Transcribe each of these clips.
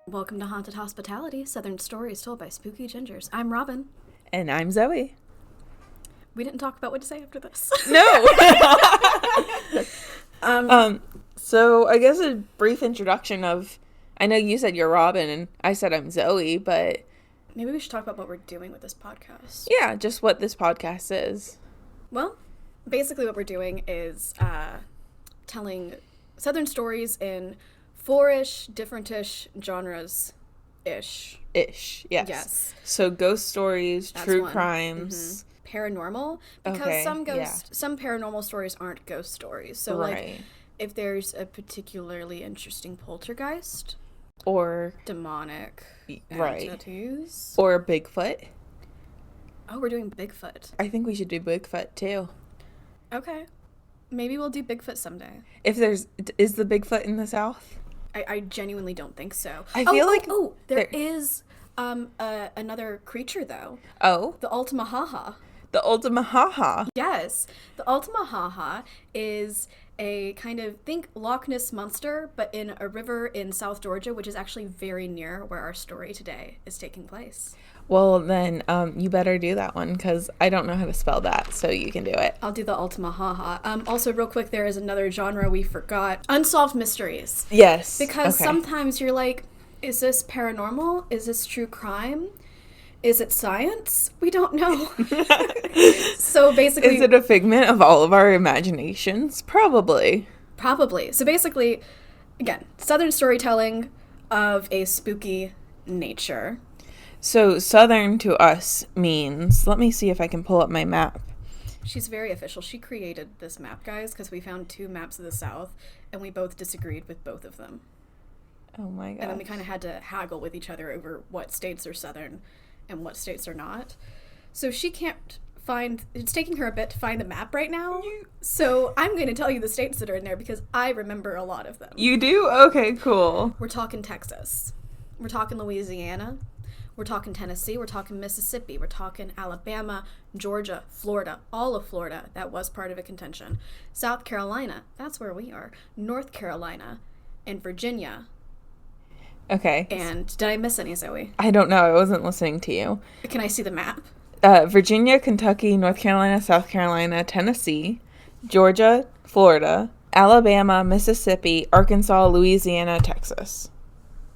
Welcome to Haunted Hospitality, Southern Stories Told by Spooky Gingers. I'm Robin. And I'm Zoe. We didn't talk about what to say after this. No! So I guess a brief introduction of, I know you said you're Robin and I said I'm Zoe, but... Maybe we should talk about what we're doing with this podcast. Yeah, just what this podcast is. Well, basically what we're doing is telling Southern stories in four-ish, different-ish genres-ish. Ish, yes. Yes. So ghost stories, That's true one. crimes. Mm-hmm. Paranormal, because Okay, some paranormal stories aren't ghost stories. So, right. like, if there's a particularly interesting poltergeist, Or... demonic Right. entities. Or Bigfoot. Oh, we're doing Bigfoot. I think we should do Bigfoot, too. Okay. Maybe we'll do Bigfoot someday. If there's... Is the Bigfoot in the South? I genuinely don't think so. I feel like... there is another creature, though. Oh? The Ultima Haha. The Ultima Haha. Yes. The Ultima Haha is a kind of, think Loch Ness Monster, but in a river in South Georgia, which is actually very near where our story today is taking place. Well, then, you better do that one, because I don't know how to spell that, so you can do it. I'll do the Ultima Haha. Also, real quick, there is another genre we forgot. Unsolved mysteries. Yes. Because okay. sometimes you're like, is this paranormal? Is this true crime? Is it science? We don't know. So basically... Is it a figment of all of our imaginations? Probably. Probably. So basically, again, Southern storytelling of a spooky nature. So Southern to us means... Let me see if I can pull up my map. She's very official. She created this map, guys, because we found two maps of the South, and we both disagreed with both of them. Oh my god. And then we kind of had to haggle with each other over what states are Southern and what states are not. So she can't find... It's taking her a bit to find the map right now. So I'm going to tell you the states that are in there because I remember a lot of them. You do? Okay, cool. We're talking Texas. We're talking Louisiana. We're talking Tennessee. We're talking Mississippi. We're talking Alabama, Georgia, Florida. All of Florida. That was part of a contention. South Carolina. That's where we are. North Carolina. And Virginia. Okay. And did I miss any, Zoe? I don't know. I wasn't listening to you. Can I see the map? Virginia, Kentucky, North Carolina, South Carolina, Tennessee, Georgia, Florida, Alabama, Mississippi, Arkansas, Louisiana, Texas.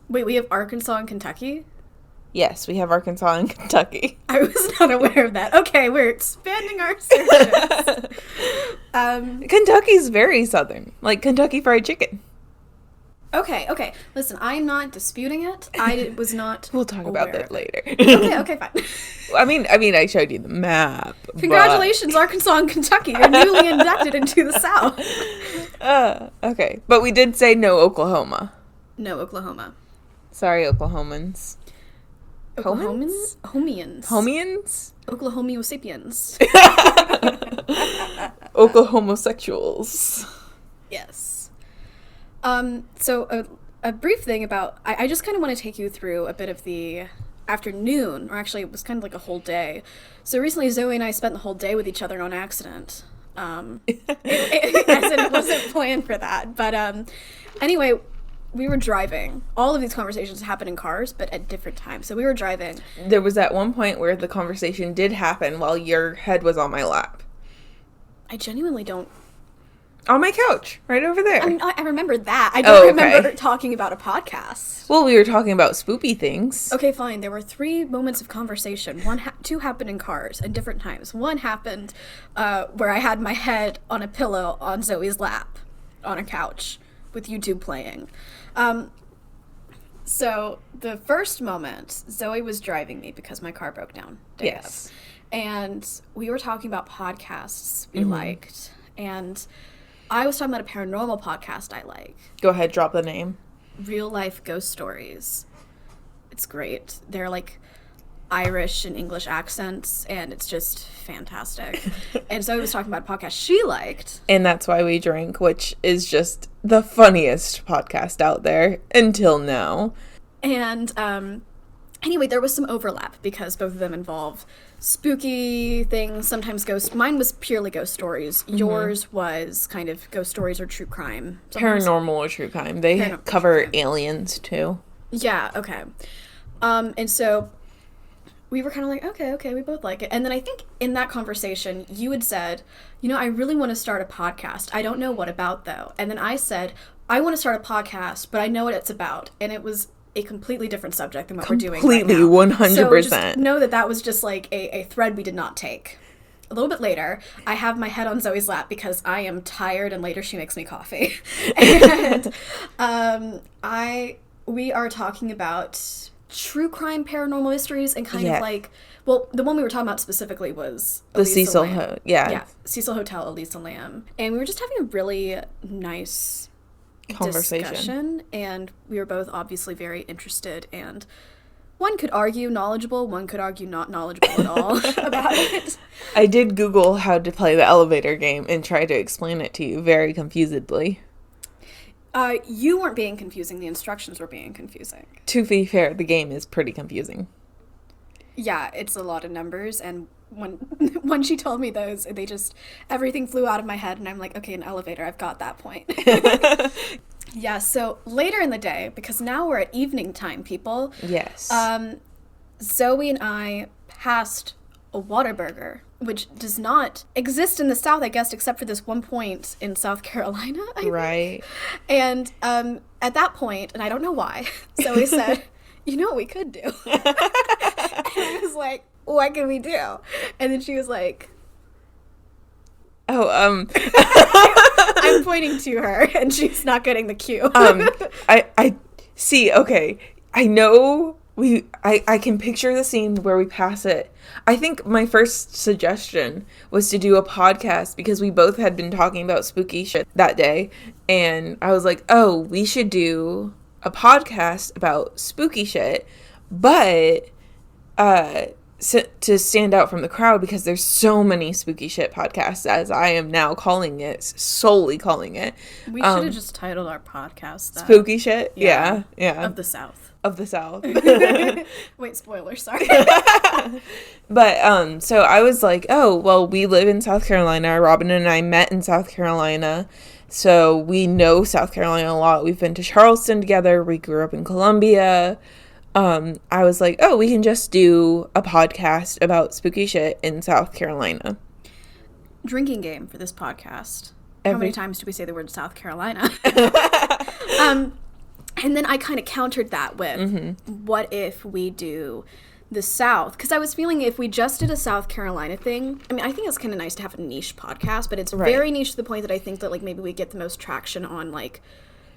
Wait, we have Arkansas and Kentucky? Yes, we have Arkansas and Kentucky. I was not aware of that. Okay, we're expanding our searches. Kentucky's very southern. Like Kentucky Fried Chicken. Okay. Listen, I'm not disputing it. I was not We'll talk about aware that of it. later. Okay, fine. I mean, I showed you the map. Congratulations, Arkansas and Kentucky. You're newly inducted into the South. Okay. But we did say no Oklahoma. No, Oklahoma. Sorry, Oklahomans. Oklahomans? Homians. Homians? Oklahomosapiens. Oklahomosexuals. Yes. So a brief thing about... I just kind of want to take you through a bit of the afternoon, or actually it was kind of like a whole day. So recently Zoe and I spent the whole day with each other on accident. As in it wasn't planned for that. But anyway... We were driving. All of these conversations happen in cars, but at different times. So we were driving. There was at one point where the conversation did happen while your head was on my lap. I genuinely don't... On my couch, right over there. I remember that. I don't remember talking about a podcast. Well, we were talking about spoopy things. Okay, fine. There were 3 moments of conversation. Two happened in cars at different times. One happened where I had my head on a pillow on Zoe's lap on a couch with YouTube playing. So the first moment, Zoe was driving me because my car broke down. Yes. And we were talking about podcasts we liked. And I was talking about a paranormal podcast I like. Go ahead, drop the name. Real Life Ghost Stories. It's great. They're like Irish and English accents, and it's just fantastic. And Zoe was talking about a podcast she liked. And That's Why We Drink, which is just the funniest podcast out there until now. And anyway, there was some overlap because both of them involve spooky things, sometimes ghost. Mine was purely ghost stories. Yours was kind of ghost stories or true crime. Paranormal or true crime. They cover aliens too. Yeah, okay. And so we were kind of like, okay, we both like it. And then I think in that conversation, you had said, I really want to start a podcast. I don't know what about, though. And then I said, I want to start a podcast, but I know what it's about. And it was a completely different subject than what we're doing right now. Completely, 100%. So just know that was just like a thread we did not take. A little bit later, I have my head on Zoe's lap because I am tired, and later she makes me coffee. And we are talking about true crime paranormal mysteries and kind of like, well, the one we were talking about specifically was the Elisa Cecil Lamb. Yeah, Cecil Hotel, Elisa Lamb. And we were just having a really nice discussion, and we were both obviously very interested, and one could argue knowledgeable, one could argue not knowledgeable at all about it. I did Google how to play the elevator game and try to explain it to you very confusedly. You weren't being confusing, the instructions were being confusing. To be fair, the game is pretty confusing. Yeah, it's a lot of numbers, and when she told me those, everything flew out of my head, and I'm like, okay, an elevator, I've got that point. Yeah, so later in the day, because now we're at evening time, people. Yes. Zoe and I passed a Whataburger, which does not exist in the South, I guess, except for this one point in South Carolina, I think. Right. And at that point, and I don't know why, Zoe said, you know what we could do? And I was like, what can we do? And then she was like, I'm pointing to her, and she's not getting the cue. I see, okay. I know I can picture the scene where we pass it. I think my first suggestion was to do a podcast because we both had been talking about spooky shit that day. And I was like, oh, we should do a podcast about spooky shit, but to stand out from the crowd because there's so many spooky shit podcasts, as I am now solely calling it. We should have just titled our podcast that. Spooky shit? Yeah. Of the South. Of the South. Wait, spoiler, sorry. But, so I was like, oh, well, we live in South Carolina. Robin and I met in South Carolina. So we know South Carolina a lot. We've been to Charleston together. We grew up in Columbia. I was like, oh, we can just do a podcast about spooky shit in South Carolina. Drinking game for this podcast. How many times do we say the word South Carolina? And then I kind of countered that with, what if we do the South? Because I was feeling if we just did a South Carolina thing, I mean, I think it's kind of nice to have a niche podcast, but it's very niche to the point that I think that, like, maybe we get the most traction on, like,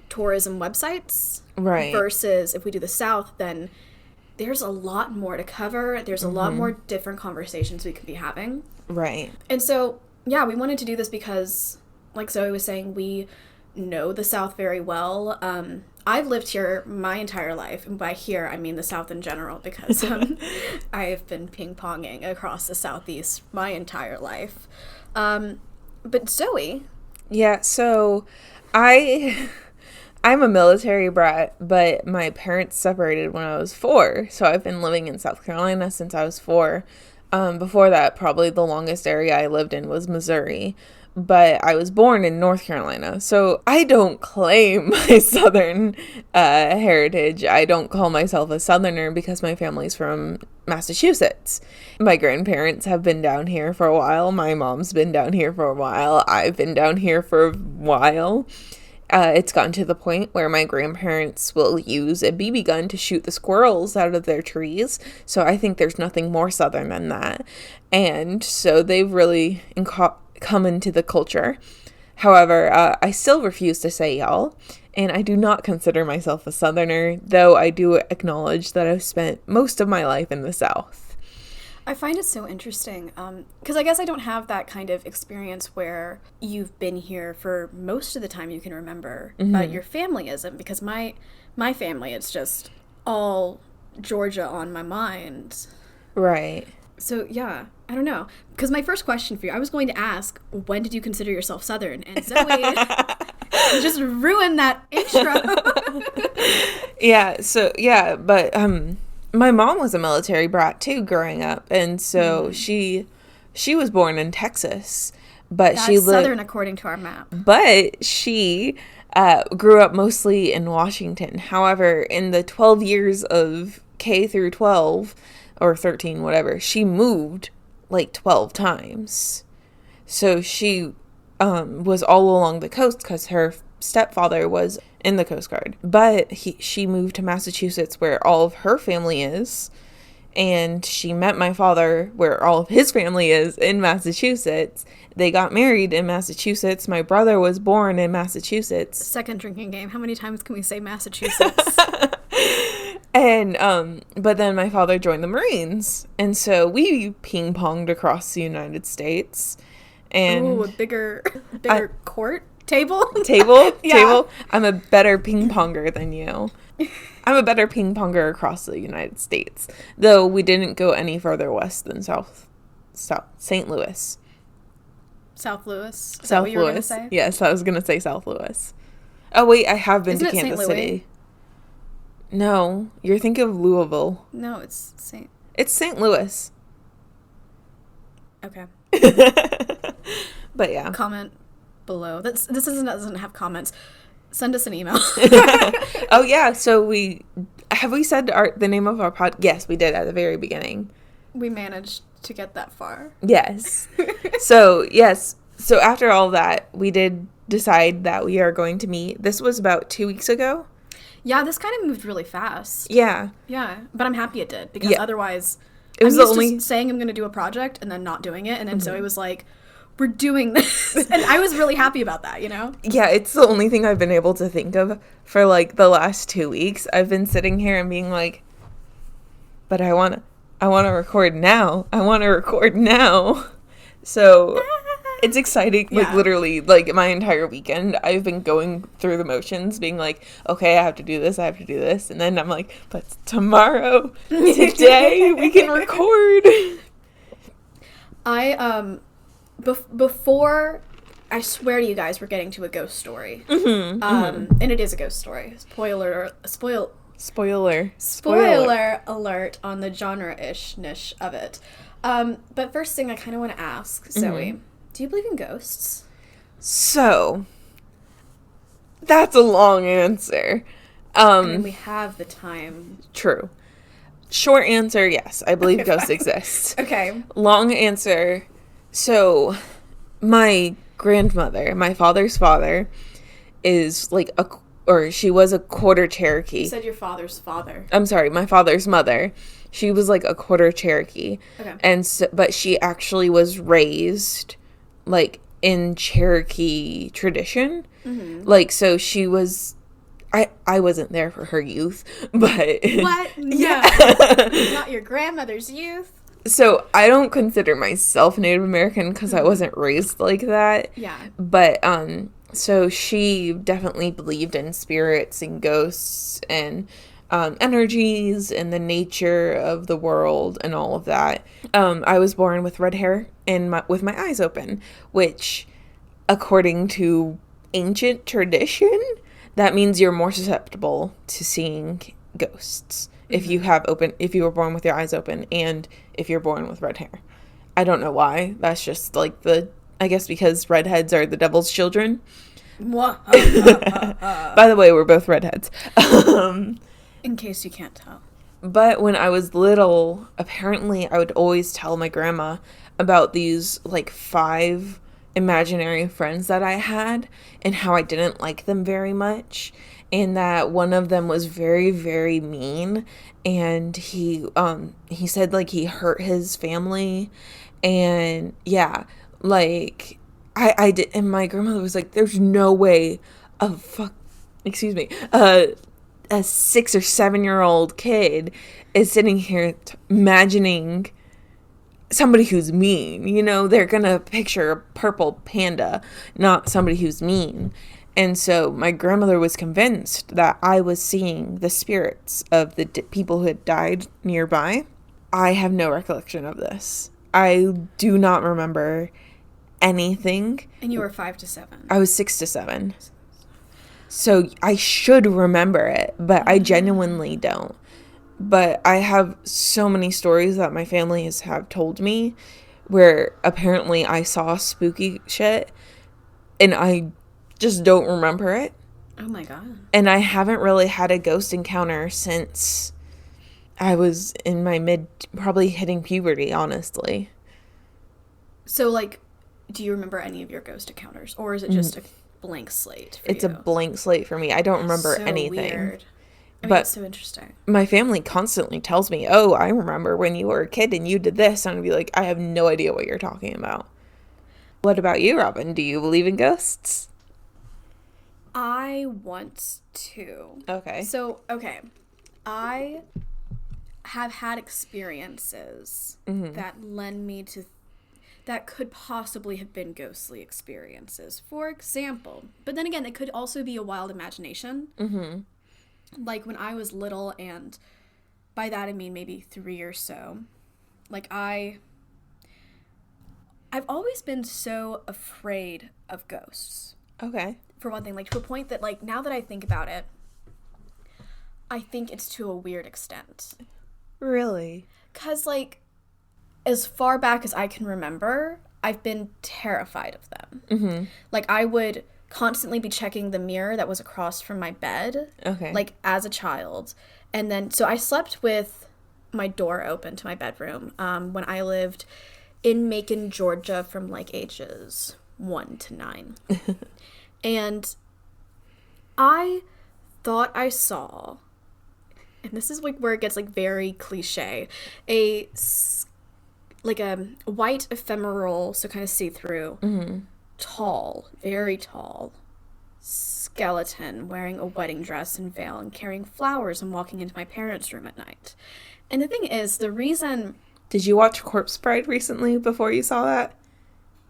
tourism websites. Right. Versus if we do the South, then there's a lot more to cover. There's a lot more different conversations we could be having. Right. And so, yeah, we wanted to do this because, like Zoe was saying, we know the South very well. I've lived here my entire life, and by here I mean the South in general, because I have been ping-ponging across the Southeast my entire life. But Zoe... Yeah, so I'm a military brat, but my parents separated when I was 4, so I've been living in South Carolina since I was 4. Before that, probably the longest area I lived in was Missouri, but I was born in North Carolina, so I don't claim my Southern heritage. I don't call myself a Southerner because my family's from Massachusetts. My grandparents have been down here for a while. My mom's been down here for a while. I've been down here for a while. It's gotten to the point where my grandparents will use a BB gun to shoot the squirrels out of their trees. So I think there's nothing more Southern than that. And so they've really come into the culture. However, I still refuse to say y'all. And I do not consider myself a Southerner, though I do acknowledge that I've spent most of my life in the South. I find it so interesting, because I guess I don't have that kind of experience where you've been here for most of the time you can remember, but your family isn't, because my family, it's just all Georgia on my mind. Right. So, yeah, I don't know. Because my first question for you, I was going to ask, when did you consider yourself Southern? And Zoe just ruined that intro. Yeah, but my mom was a military brat too growing up, and so she was born in Texas, but That's Southern according to our map. But she grew up mostly in Washington. However, in the 12 years of K through 12, or 13, whatever, she moved like 12 times. So she was all along the coast because her stepfather was in the Coast Guard. But she moved to Massachusetts where all of her family is. And she met my father where all of his family is in Massachusetts. They got married in Massachusetts. My brother was born in Massachusetts. Second drinking game. How many times can we say Massachusetts? And, but then my father joined the Marines. And so we ping-ponged across the United States. And ooh, a bigger court? Table? Yeah. Table? I'm a better ping-ponger than you. I'm a better ping-ponger across the United States. Though we didn't go any further west than St. Louis. South Louis? Is South what you were Louis. Gonna say? Yes, I was going to say South Louis. Oh, wait, I have been Isn't to it Kansas St. Louis? City. No, you're thinking of Louisville. No, it's St. It's St. Louis. Okay. But yeah. Comment below. This doesn't have comments. Send us an email. Oh yeah, so we said the name of our pod? Yes, we did at the very beginning. We managed to get that far. Yes. So after all that, we did decide that we are going to meet. This was about 2 weeks ago. Yeah, this kind of moved really fast. Yeah. Yeah, but I'm happy it did because otherwise it was I'm used to saying I'm going to do a project and then not doing it, and then Zoe was like, we're doing this. And I was really happy about that, you know? Yeah, it's the only thing I've been able to think of for like the last 2 weeks. I've been sitting here and being like, but I want to record now. I want to record now. So it's exciting. Like literally, like my entire weekend, I've been going through the motions, being like, okay, I have to do this. And then I'm like, but tomorrow, today, we can record. Before, I swear to you guys, we're getting to a ghost story. And it is a ghost story. Spoiler alert on the genre-ish-nish of it. But first thing I kind of want to ask, Zoe, do you believe in ghosts? So, that's a long answer. I mean, we have the time. True. Short answer, yes, I believe ghosts exist. Okay. Long answer, so my grandmother, my father's father, is like she was a quarter Cherokee. You said your father's father. I'm sorry, my father's mother. She was like a quarter Cherokee. Okay. And so, but she actually was raised like in Cherokee tradition. Like, so she was, I wasn't there for her youth, but. What? No. Yeah. Not your grandmother's youth. So I don't consider myself Native American because I wasn't raised like that. Yeah. But, so she definitely believed in spirits and ghosts and energies and the nature of the world and all of that. I was born with red hair and with my eyes open, which, according to ancient tradition, that means you're more susceptible to seeing ghosts if you were born with your eyes open and if you're born with red hair. I don't know why. That's just like I guess because redheads are the devil's children. By the way, we're both redheads. In case you can't tell. But when I was little, apparently I would always tell my grandma about these like 5 imaginary friends that I had and how I didn't like them very much. And that one of them was very, very mean. And he said like he hurt his family. And yeah, like I did. And my grandmother was like, there's no way a 6 or 7-year-old kid is sitting here imagining somebody who's mean. You know, they're gonna picture a purple panda, not somebody who's mean. And so my grandmother was convinced that I was seeing the spirits of the people who had died nearby. I have no recollection of this. I do not remember anything. And you were 5 to 7. I was 6 to 7. So I should remember it, but I genuinely don't. But I have so many stories that my family have told me where apparently I saw spooky shit and I just don't remember it. Oh my God. And I haven't really had a ghost encounter since I was in my probably hitting puberty, honestly. So, like, do you remember any of your ghost encounters? Or is it just a blank slate for It's you? a blank slate for me. I don't remember So anything. weird. I mean, But that's so interesting. my family constantly tells me, oh, I remember when you were a kid and you did this. And I'd be like, I have no idea what you're talking about. What about you, Robin? Do you believe in ghosts? I want to. Okay. So, okay. I have had experiences that lend me to that could possibly have been ghostly experiences. For example, but then again, it could also be a wild imagination. Like when I was little, and by that I mean maybe 3 or so. Like I've always been so afraid of ghosts. Okay. For one thing, like to a point that like now that I think about it, I think it's to a weird extent. Really? 'Cause like as far back as I can remember, I've been terrified of them. Like I would constantly be checking the mirror that was across from my bed. Okay. Like as a child. And then, so I slept with my door open to my bedroom when I lived in Macon, Georgia from like ages 1 to 9. And I thought I saw, and this is like where it gets like very cliche, like a white ephemeral, so kind of see-through, tall, very tall skeleton wearing a wedding dress and veil and carrying flowers and walking into my parents' room at night. And the thing is, the reason Did you watch Corpse Bride recently before you saw that?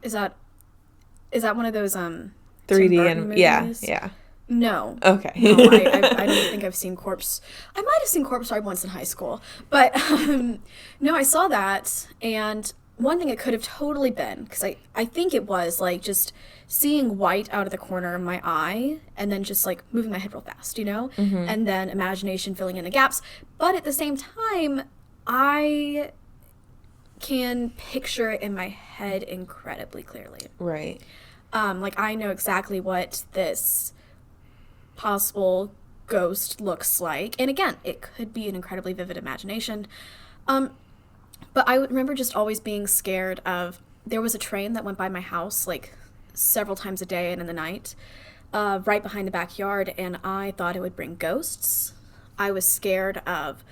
is that one of those 3D Tim Burton yeah, movies? yeah. No. Okay. No, I don't think I've seen Corpse. I might have seen Corpse Bride once in high school. But, no, I saw that. And one thing it could have totally been, because I think it was, like, just seeing white out of the corner of my eye and then just, like, moving my head real fast, you know? And then imagination filling in the gaps. But at the same time, I can picture it in my head incredibly clearly. Right. Like, I know exactly what this possible ghost looks like. And again, it could be an incredibly vivid imagination. But I would remember just always being scared of, there was a train that went by my house like several times a day and in the night, right behind the backyard, and I thought it would bring ghosts. I was scared of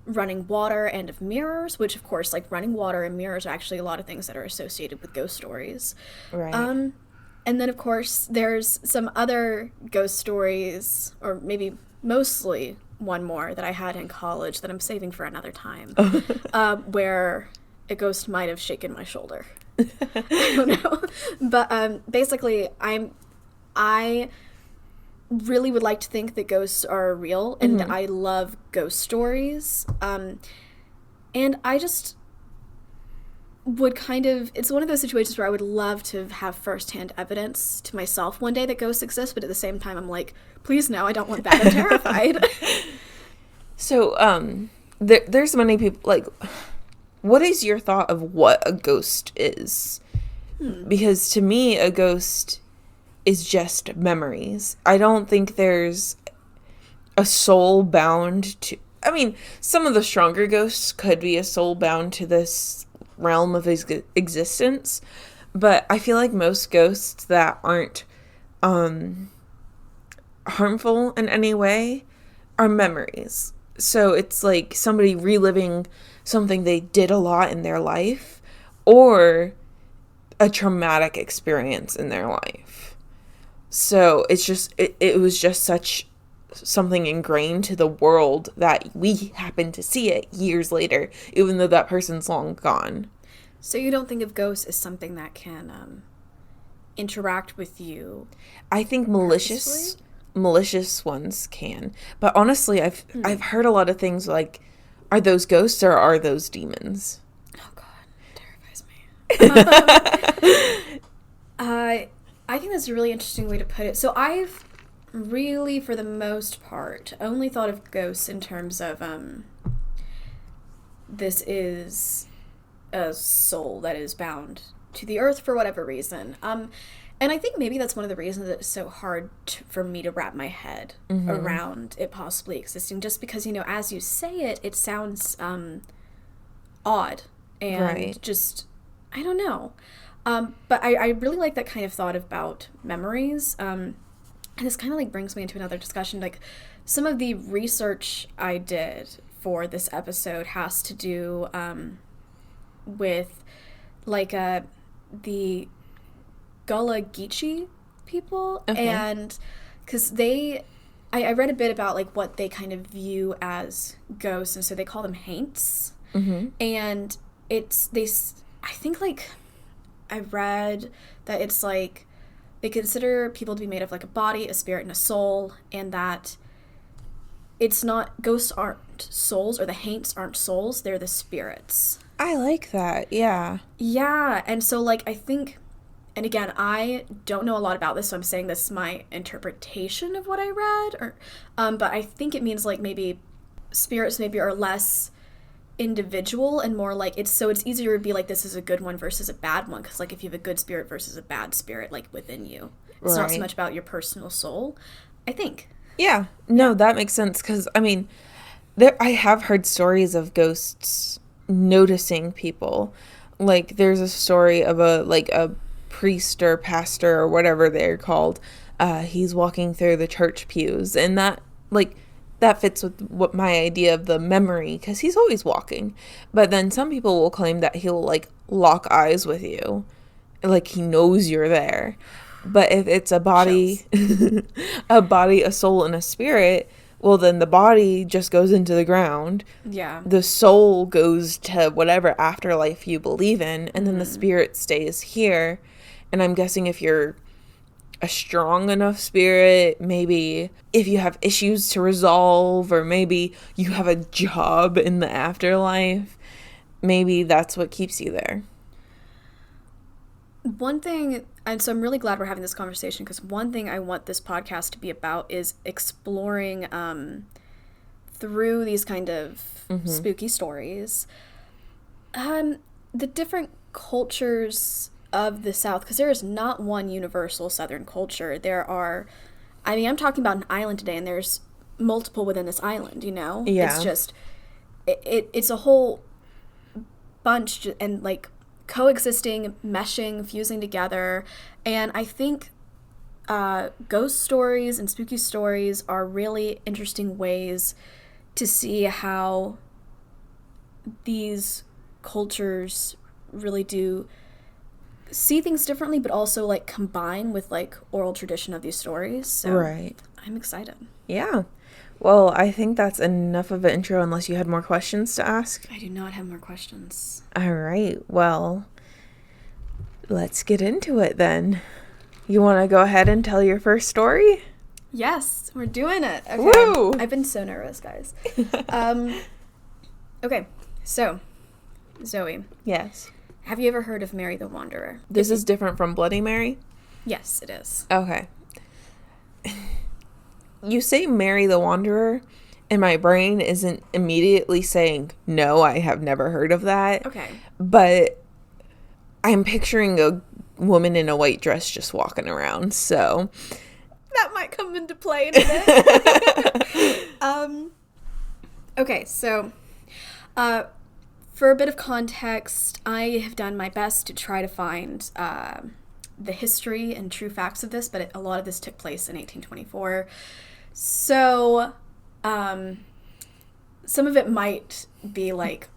running water and of mirrors, which of course, like running water and mirrors are actually a lot of things that are associated with ghost stories. Right. And then, of course, there's some other ghost stories, or maybe mostly one more that I had in college that I'm saving for another time, where a ghost might have shaken my shoulder. I don't know. But basically, I really would like to think that ghosts are real, and I love ghost stories. And I just would kind of, it's one of those situations where I would love to have firsthand evidence to myself one day that ghosts exist, but at the same time I'm like, please no, I don't want that, I'm terrified. So, there's many people, like, what is your thought of what a ghost is? Because to me, a ghost is just memories. I don't think there's a soul bound to, I mean, some of the stronger ghosts could be a soul bound to this realm of existence, but I feel like most ghosts that aren't harmful in any way are memories. So it's like somebody reliving something they did a lot in their life, or a traumatic experience in their life. So it's just it was just such something ingrained to the world that we happen to see it years later, even though that person's long gone. So you don't think of ghosts as something that can interact with you? I think malicious ones can, but honestly, I've heard a lot of things like, are those ghosts or are those demons? Oh God, it terrifies me. I think that's a really interesting way to put it. So I've really, for the most part, only thought of ghosts in terms of this is a soul that is bound to the earth for whatever reason. And I think maybe that's one of the reasons that it's so hard for me to wrap my head around it possibly existing, just because, you know, as you say it, it sounds odd and just, I don't know. But I really like that kind of thought about memories. And this kind of like brings me into another discussion. Like, some of the research I did for this episode has to do with like the Gullah Geechee people. And because I read a bit about like what they kind of view as ghosts, and so they call them haints. And I think like I read that it's like they consider people to be made of like a body, a spirit, and a soul, and that it's not, ghosts aren't souls, or the haints aren't souls, they're the spirits. I like that, yeah. Yeah, and so like I think, and again, I don't know a lot about this, so I'm saying this is my interpretation of what I read, or but I think it means like maybe spirits maybe are less individual and more like it's easier to be like this is a good one versus a bad one, because like if you have a good spirit versus a bad spirit like within you, it's not so much about your personal soul, I think. Yeah, no, that makes sense, because I mean I have heard stories of ghosts noticing people. Like there's a story of a priest or pastor or whatever they're called, he's walking through the church pews, and that fits with what my idea of the memory, because he's always walking. But then some people will claim that he'll like lock eyes with you, like he knows you're there. But if it's a body a soul, and a spirit, well then the body just goes into the ground. Yeah. The soul goes to whatever afterlife you believe in, and then the spirit stays here. And I'm guessing if you're a strong enough spirit, maybe if you have issues to resolve, or maybe you have a job in the afterlife, maybe that's what keeps you there. One thing, and so I'm really glad we're having this conversation, because one thing I want this podcast to be about is exploring through these kind of spooky stories the different cultures of the South, because there is not one universal Southern culture. There are, I mean, I'm talking about an island today, and there's multiple within this island, you know? Yeah. It's just, it's a whole bunch, and like coexisting, meshing, fusing together. And I think ghost stories and spooky stories are really interesting ways to see how these cultures really do see things differently, but also like combine with like oral tradition of these stories. So I'm excited. Yeah. Well, I think that's enough of an intro, unless you had more questions to ask. I do not have more questions. All right. Well, let's get into it then. You want to go ahead and tell your first story? Yes, we're doing it. Okay. Woo! I've been so nervous, guys. Okay, so, Zoe. Yes. Have you ever heard of Mary the Wanderer? This is different from Bloody Mary? Yes, it is. Okay. You say Mary the Wanderer, and my brain isn't immediately saying, no, I have never heard of that. Okay. But I'm picturing a woman in a white dress just walking around, so that might come into play in a bit. Okay, so for a bit of context, I have done my best to try to find the history and true facts of this, but a lot of this took place in 1824. So some of it might be like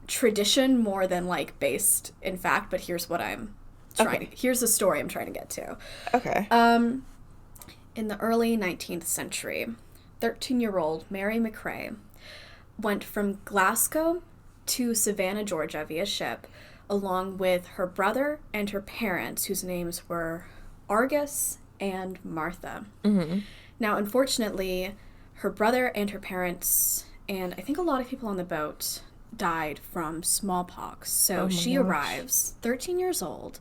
tradition more than like based in fact, but here's what I'm trying to, here's the story I'm trying to get to. Okay. In the early 19th century, 13-year-old Mary McCrae went from Glasgow to Savannah, Georgia via ship, along with her brother and her parents, whose names were Argus and Martha. Mm-hmm. Now, unfortunately, her brother and her parents, and I think a lot of people on the boat, died from smallpox. So she arrives, 13 years old.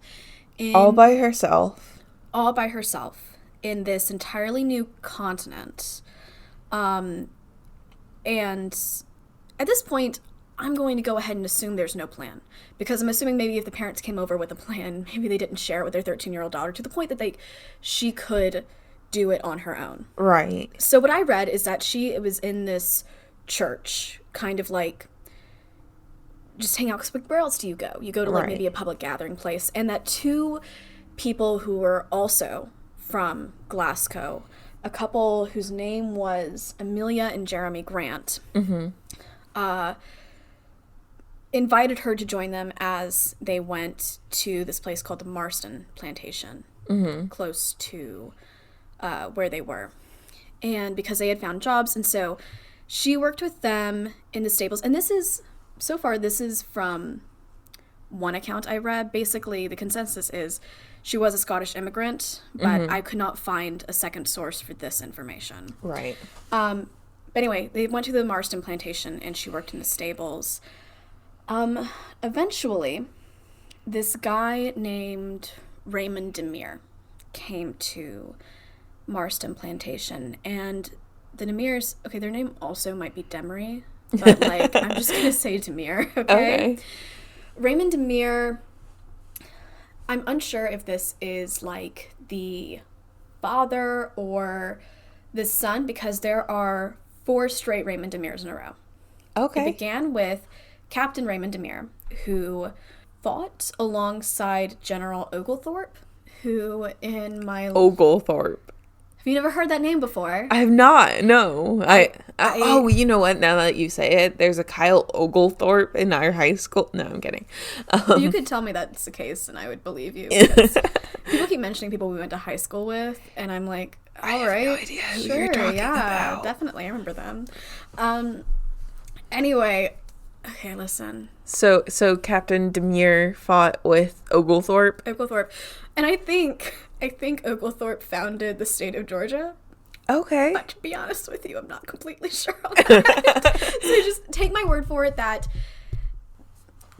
All by herself. All by herself in this entirely new continent. And at this point, I'm going to go ahead and assume there's no plan, because I'm assuming maybe if the parents came over with a plan, maybe they didn't share it with their 13-year-old daughter to the point that she could do it on her own. Right. So what I read is that it was in this church, kind of like just hang out, because where else do you go? You go to like maybe a public gathering place, and that two people who were also from Glasgow, a couple whose name was Amelia and Jeremy Grant, invited her to join them as they went to this place called the Marston Plantation, close to where they were. And because they had found jobs, and so she worked with them in the stables. And this is from one account I read. Basically, the consensus is she was a Scottish immigrant, but I could not find a second source for this information. Right. But anyway, they went to the Marston Plantation, and she worked in the stables. Eventually, this guy named Raymond Demere came to Marston Plantation, and the Demeres, okay, their name also might be Demery, but like I'm just gonna say Demere, okay? Raymond Demere, I'm unsure if this is like the father or the son, because there are 4 straight Raymond Demeres in a row. Okay. It began with Captain Raymond Demere, who fought alongside General Oglethorpe, who in my... Oglethorpe. Have you never heard that name before? I have not, no. Oh, you know what? Now that you say it, there's a Kyle Oglethorpe in our high school. No, I'm kidding. You could tell me that's the case, and I would believe you. Because people keep mentioning people we went to high school with, and I'm like, all right, no idea who you're talking about. Definitely, I remember them. Anyway, okay, listen. So Captain Demere fought with Oglethorpe. And I think Oglethorpe founded the state of Georgia. Okay. But to be honest with you, I'm not completely sure on that. So just take my word for it that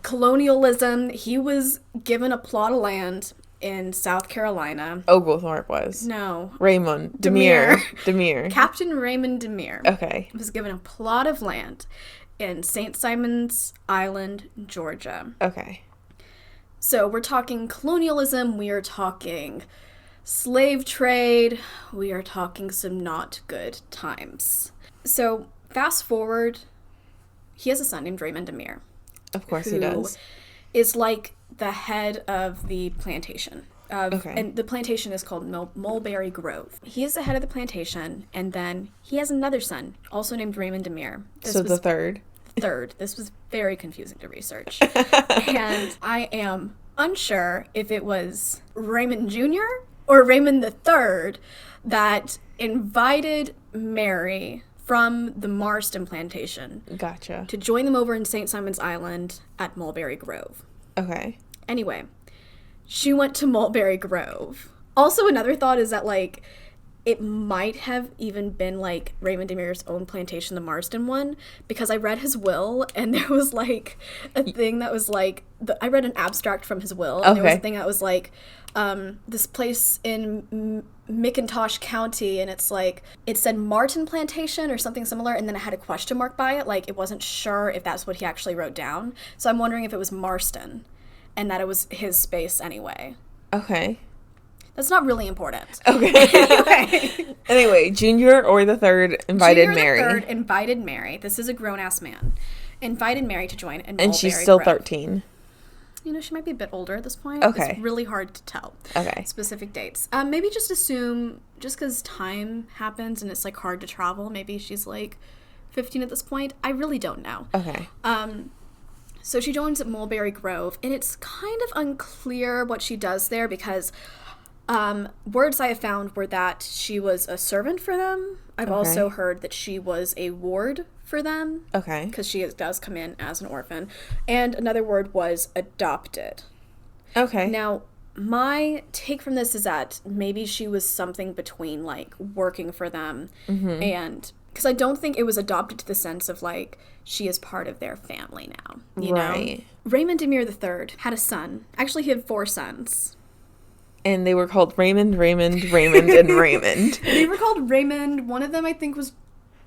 colonialism, he was given a plot of land in South Carolina. Oglethorpe was. No. Raymond Demere. Captain Raymond Demere. Okay. Was given a plot of land in St. Simon's Island, Georgia. Okay. So we're talking colonialism, we are talking slave trade, we are talking some not good times. So fast forward, he has a son named Raymond Demere. Of course he does. Is like the head of the plantation. Okay. And the plantation is called Mulberry Grove. He is the head of the plantation, and then he has another son, also named Raymond Demere. The third. This was very confusing to research. And I am unsure if it was Raymond Jr. or Raymond III that invited Mary from the Marston Plantation. Gotcha. To join them over in St. Simon's Island at Mulberry Grove. Okay. Anyway, she went to Mulberry Grove. Also, another thought is that, like, it might have even been, like, Raymond Demere's own plantation, the Marston one, because I read his will, and there was, like, a thing that was, like, I read an abstract from his will, and there was a thing that was, like, this place in McIntosh County, and it's, like, it said Martin Plantation or something similar, and then it had a question mark by it, like, it wasn't sure if that's what he actually wrote down, so I'm wondering if it was Marston, and that it was his space anyway. Okay. That's not really important. Okay. Anyway, Junior or the third invited Mary. Junior the third invited Mary. This is a grown-ass man. Invited Mary to join in Mulberry And she's still Grove. 13. You know, she might be a bit older at this point. Okay. It's really hard to tell. Okay. Specific dates. Maybe just assume, just because time happens and it's, like, hard to travel, maybe she's, like, 15 at this point. I really don't know. Okay. So she joins at Mulberry Grove, and it's kind of unclear what she does there because... words I have found were that she was a servant for them. I've also heard that she was a ward for them. Okay. Because she does come in as an orphan. And another word was adopted. Okay. Now, my take from this is that maybe she was something between, like, working for them and... Because I don't think it was adopted to the sense of, like, she is part of their family now. You know? Raymond Demere III had a son. Actually, he had 4 sons. And they were called Raymond, and Raymond. They were called Raymond. One of them, I think, was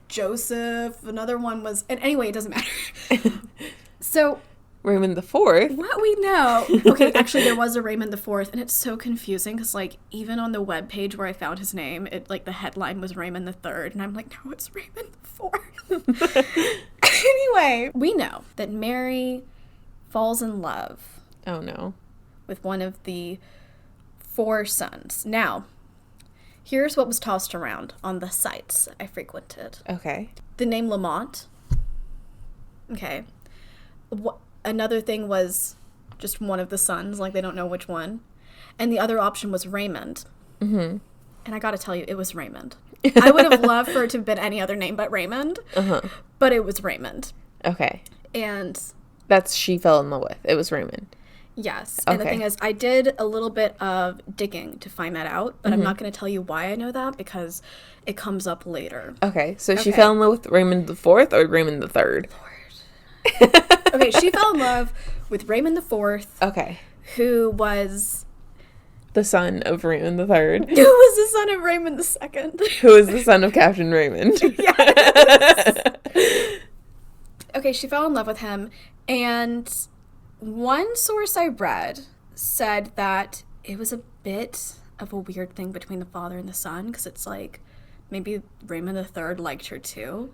Joseph. Another one was, and anyway, it doesn't matter. So Raymond the Fourth. what we know, okay, actually there was a Raymond the Fourth, and it's so confusing because like even on the webpage where I found his name, it like the headline was Raymond the Third, and I'm like, no, it's Raymond the Fourth. Anyway, we know that Mary falls in love. Oh no. With one of the 4 sons. Now, here's what was tossed around on the sites I frequented. Okay. The name Lamont. Okay. Another thing was just one of the sons, like they don't know which one. And the other option was Raymond. Mm-hmm. And I gotta tell you, it was Raymond. I would have loved for it to have been any other name but Raymond. Uh-huh. But it was Raymond. Okay. And that's she fell in love with. It was Raymond. Yes. And the thing is, I did a little bit of digging to find that out, but I'm not going to tell you why I know that because it comes up later. Okay. So she fell in love with Raymond the Fourth or Raymond the Third? Okay. She fell in love with Raymond the Fourth. Okay. Who was the son of Raymond the Third. Who was the son of Raymond the Second. Who was the son of Captain Raymond. Yes. Okay. She fell in love with him, and one source I read said that it was a bit of a weird thing between the father and the son, because it's like maybe Raymond III liked her too,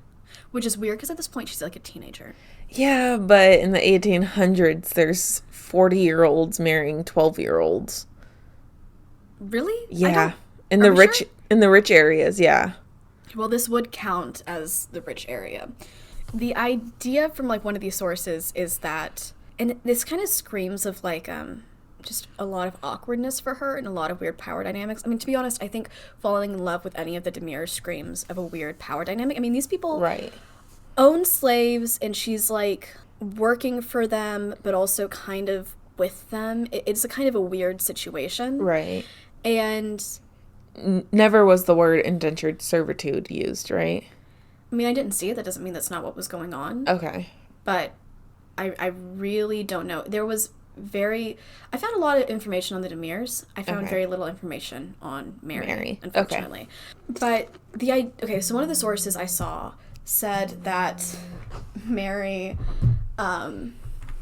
which is weird because at this point she's like a teenager. Yeah, but in the 1800s, there's 40-year-olds marrying 12-year-olds. Really? Yeah, in the rich areas, yeah. Well, this would count as the rich area. The idea from like one of these sources is that. And this kind of screams of, like, just a lot of awkwardness for her and a lot of weird power dynamics. I mean, to be honest, I think falling in love with any of the Demirs screams of a weird power dynamic. I mean, these people own slaves, and she's, like, working for them, but also kind of with them. It's a kind of a weird situation. Right. And never was the word indentured servitude used, right? I mean, I didn't see it. That doesn't mean that's not what was going on. Okay. But I really don't know. I found a lot of information on the Demirs. I found very little information on Mary. Unfortunately. Okay. But so one of the sources I saw said that Mary,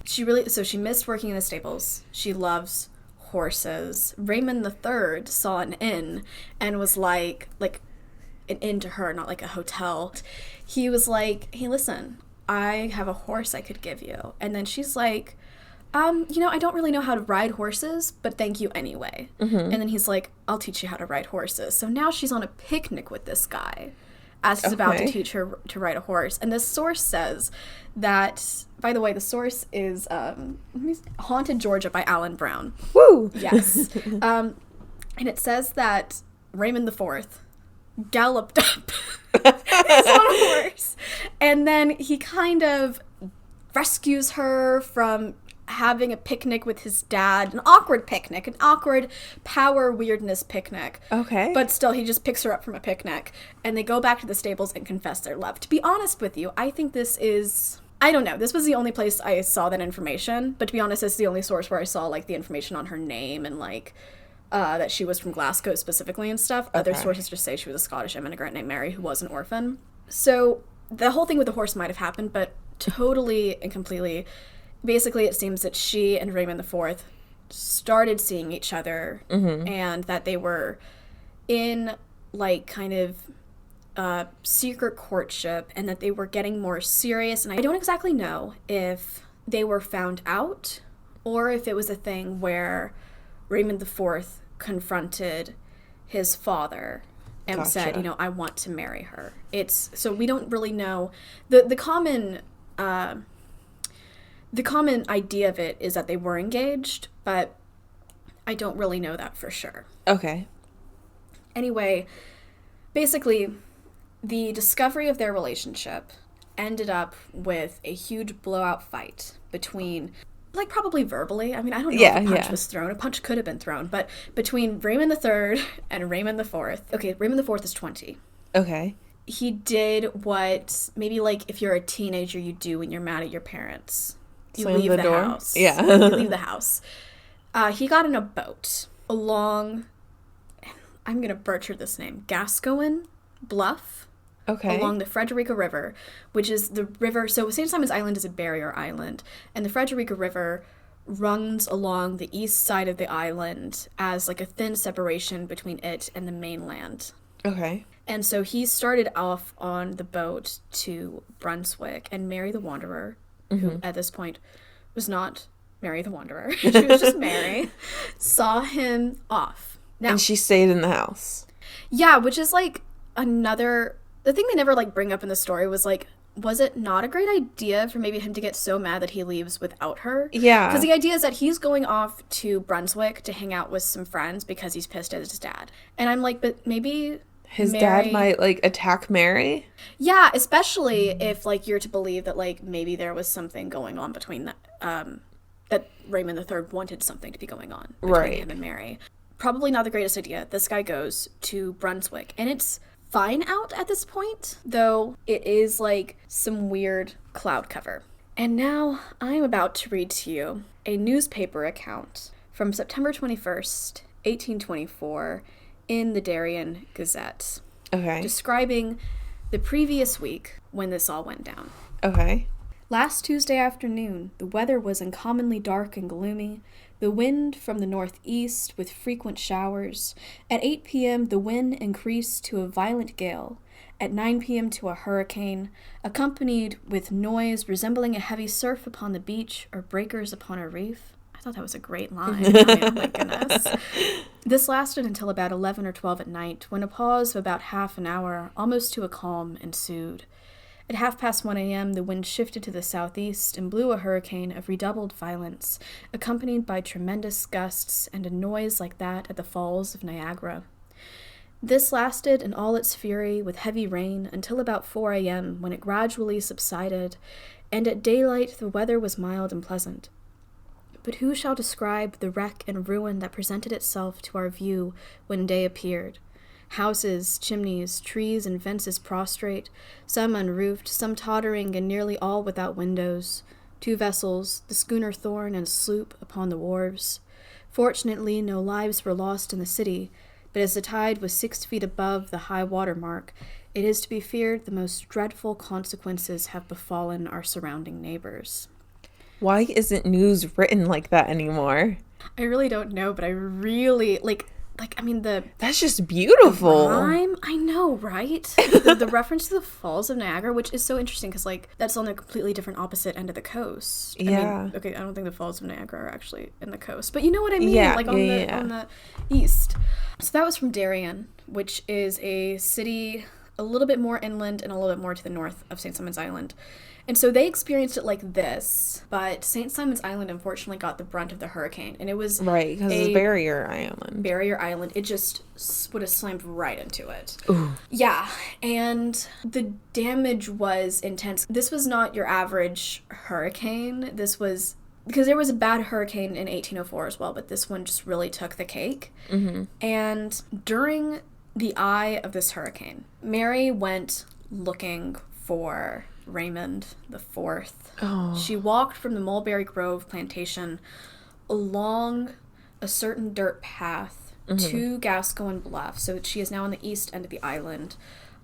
she missed working in the stables. She loves horses. Raymond III saw an inn and was like an inn to her, not like a hotel. He was like, hey, listen, I have a horse I could give you. And then she's like, I don't really know how to ride horses, but thank you anyway. Mm-hmm. And then he's like, I'll teach you how to ride horses. So now she's on a picnic with this guy as he's about to teach her to ride a horse. And this source says that, by the way, the source is Haunted Georgia by Alan Brown. Woo! Yes. And it says that Raymond IV galloped up on a horse, and then he kind of rescues her from having a picnic with his dad, an awkward picnic, an awkward power weirdness picnic. Okay. But still, he just picks her up from a picnic, and they go back to the stables and confess their love. To be honest with you, I think this is, I don't know, this was the only place I saw that information, but to be honest, this is the only source where I saw, like, the information on her name and, like, that she was from Glasgow specifically and stuff. Okay. Other sources just say she was a Scottish immigrant named Mary who was an orphan. So the whole thing with the horse might have happened, but totally and completely, basically it seems that she and Raymond IV started seeing each other, mm-hmm. and that they were in, like, kind of secret courtship, and that they were getting more serious. And I don't exactly know if they were found out or if it was a thing where Raymond IV confronted his father and said, I want to marry her. So we don't really know. The common idea of it is that they were engaged, but I don't really know that for sure. Okay. Anyway, basically, the discovery of their relationship ended up with a huge blowout fight between, like, probably verbally. I mean, I don't know if a punch was thrown. A punch could have been thrown. But between Raymond III and Raymond IV. Okay, Raymond IV is 20. Okay. He did what maybe, like, if you're a teenager, you do when you're mad at your parents. You leave the house. Yeah. You leave the house. He got in a boat along, I'm going to butcher this name, Gascoigne Bluff. Okay. along the Frederica River, which is the river. So St. Simon's Island is a barrier island, and the Frederica River runs along the east side of the island as like a thin separation between it and the mainland. Okay. And so he started off on the boat to Brunswick, and Mary the Wanderer, who at this point was not Mary the Wanderer, she was just Mary, saw him off. Now, And she stayed in the house. yeah, which is like another, the thing they never like bring up in the story was like, was it not a great idea for maybe him to get so mad that he leaves without her? Yeah. Because the idea is that he's going off to Brunswick to hang out with some friends because he's pissed at his dad. And I'm like, but maybe His Mary, dad might, like, attack Mary? yeah, especially if like you're to believe that like maybe there was something going on between that Raymond III wanted something to be going on between Right. him and Mary. Probably not the greatest idea. This guy goes to Brunswick, and it's fine out at this point, though it is like some weird cloud cover. And now I'm about to read to you a newspaper account from September 21st, 1824, in the Darien Gazette, Okay. describing the previous week when this all went down. Okay. Last Tuesday afternoon, the weather was uncommonly dark and gloomy, the wind from the northeast with frequent showers. At 8 p.m., the wind increased to a violent gale. At 9 p.m. to a hurricane, accompanied with noise resembling a heavy surf upon the beach or breakers upon a reef. I thought that was a great line. I mean, oh my goodness. This lasted until about 11 or 12 at night, when a pause of about half an hour, almost to a calm, ensued. At 1:30 a.m., the wind shifted to the southeast and blew a hurricane of redoubled violence, accompanied by tremendous gusts and a noise like that at the Falls of Niagara. This lasted in all its fury with heavy rain until about 4 a.m., when it gradually subsided, and at daylight the weather was mild and pleasant. But who shall describe the wreck and ruin that presented itself to our view when day appeared? Houses, chimneys, trees, and fences prostrate, some unroofed, some tottering, and nearly all without windows. 2 vessels, the schooner Thorn and sloop, upon the wharves. Fortunately, no lives were lost in the city, but as the tide was 6 feet above the high water mark, it is to be feared the most dreadful consequences have befallen our surrounding neighbors. Why isn't news written like that anymore? I really don't know, but I really, That's just beautiful. rhyme? I know, right? the reference to the Falls of Niagara, which is so interesting because, like, that's on a completely different opposite end of the coast. Yeah. I mean, okay, I don't think the Falls of Niagara are actually in the coast, but you know what I mean? Yeah, like, on the east. So that was from Darien, which is a city a little bit more inland and a little bit more to the north of St. Simon's Island. And so they experienced it like this, but St. Simon's Island unfortunately got the brunt of the hurricane, and it was Right, because it's barrier island. barrier island. It just would have slammed right into it. Ooh. Yeah, and the damage was intense. This was not your average hurricane. This was, because there was a bad hurricane in 1804 as well, but this one just really took the cake. Mm-hmm. And during the eye of this hurricane, Mary went looking for Raymond IV. Oh. She walked from the Mulberry Grove plantation along a certain dirt path to Gascoigne Bluff. So she is now on the east end of the island,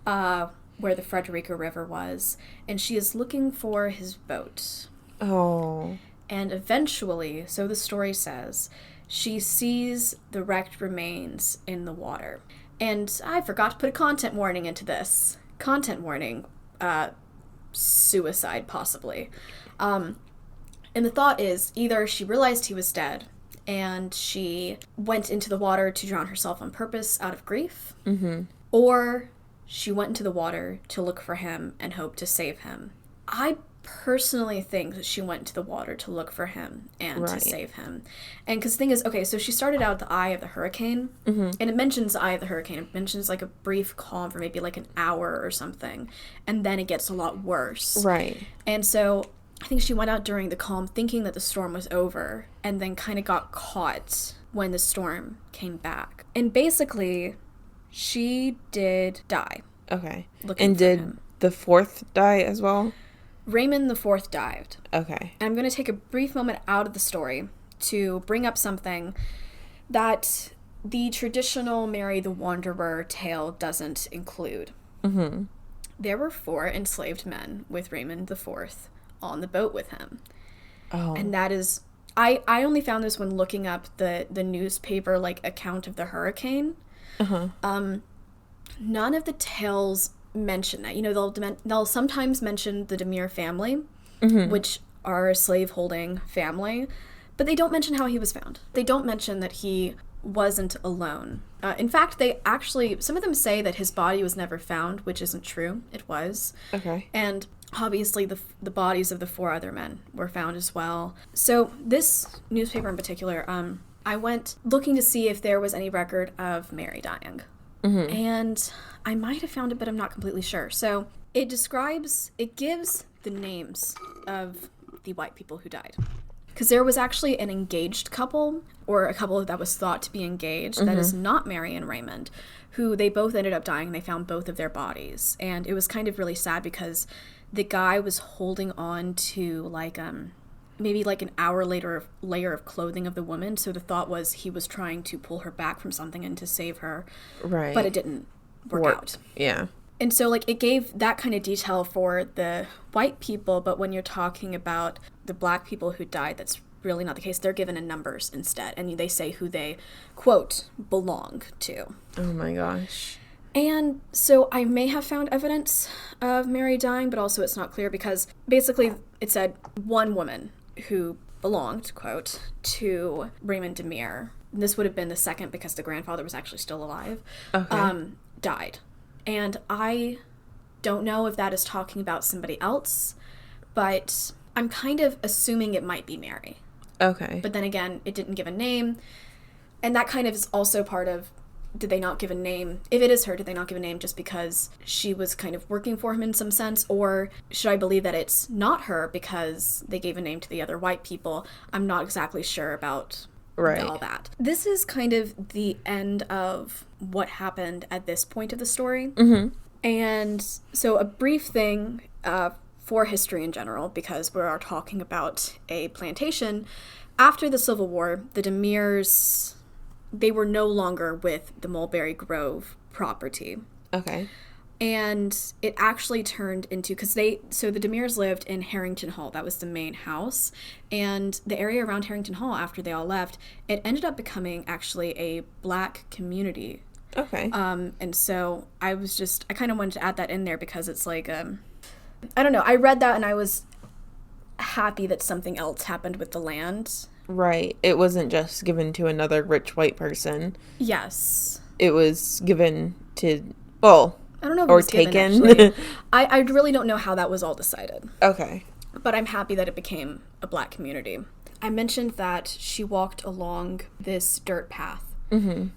where the Frederica River was, and she is looking for his boat. Oh. And eventually, so the story says, she sees the wrecked remains in the water. And I forgot to put a content warning into this. Content warning, suicide, possibly. And the thought is either she realized he was dead and she went into the water to drown herself on purpose out of grief, or she went into the water to look for him and hope to save him. I personally think that she went to the water to look for him and to save him. And because the thing is, okay, so she started out at the eye of the hurricane, and it mentions the eye of the hurricane. It mentions like a brief calm for maybe like an hour or something, and then it gets a lot worse. Right. And so I think she went out during the calm thinking that the storm was over, and then kind of got caught when the storm came back. And basically, she did die. Okay. Looking And for did him. the 4th die as well? Raymond IV died. Okay. And I'm going to take a brief moment out of the story to bring up something that the traditional Mary the Wanderer tale doesn't include. there were 4 enslaved men with Raymond IV on the boat with him. Oh. And that is, I only found this when looking up the newspaper, like, account of the hurricane. Uh-huh. None of the tales mention that. You know, they'll sometimes mention the Demir family, which are a slave-holding family, but they don't mention how he was found. They don't mention that he wasn't alone. In fact, they actually, some of them say that his body was never found, which isn't true. It was. Okay. And obviously the bodies of the 4 other men were found as well. So this newspaper in particular, I went looking to see if there was any record of Mary dying. And I might have found it, but I'm not completely sure. So it gives the names of the white people who died. Because there was actually an engaged couple, or a couple that was thought to be engaged, that is not Mary and Raymond, who they both ended up dying. They found both of their bodies. And it was kind of really sad because the guy was holding on to, like, maybe like an hour layer of clothing of the woman. So the thought was he was trying to pull her back from something and to save her. Right. But it didn't work out. Yeah. And so, like, it gave that kind of detail for the white people, but when you're talking about the black people who died, that's really not the case. They're given in numbers instead, and they say who they, quote, belong to. Oh my gosh. And so I may have found evidence of Mary dying, but also it's not clear because basically it said one woman who belonged, quote, to Raymond Demir. This would have been the second because the grandfather was actually still alive, died. And I don't know if that is talking about somebody else, but I'm kind of assuming it might be Mary. Okay. But then again, it didn't give a name. And that kind of is also part of, did they not give a name? If it is her, did they not give a name just because she was kind of working for him in some sense? Or should I believe that it's not her because they gave a name to the other white people? I'm not exactly sure about all that. This is kind of the end of what happened at this point of the story. And so a brief thing for history in general, because we are talking about a plantation. After the Civil War, the Demirs, they were no longer with the Mulberry Grove property. Okay. And it actually turned into, so the Demirs lived in Harrington Hall. That was the main house. And the area around Harrington Hall, after they all left, it ended up becoming actually a black community. Okay. And so I kind of wanted to add that in there because it's like, I don't know. I read that and I was happy that something else happened with the land. Right. It wasn't just given to another rich white person. Yes. It was given to, well, I don't know if or it was taken. Given, I really don't know how that was all decided. Okay. But I'm happy that it became a black community. I mentioned that she walked along this dirt path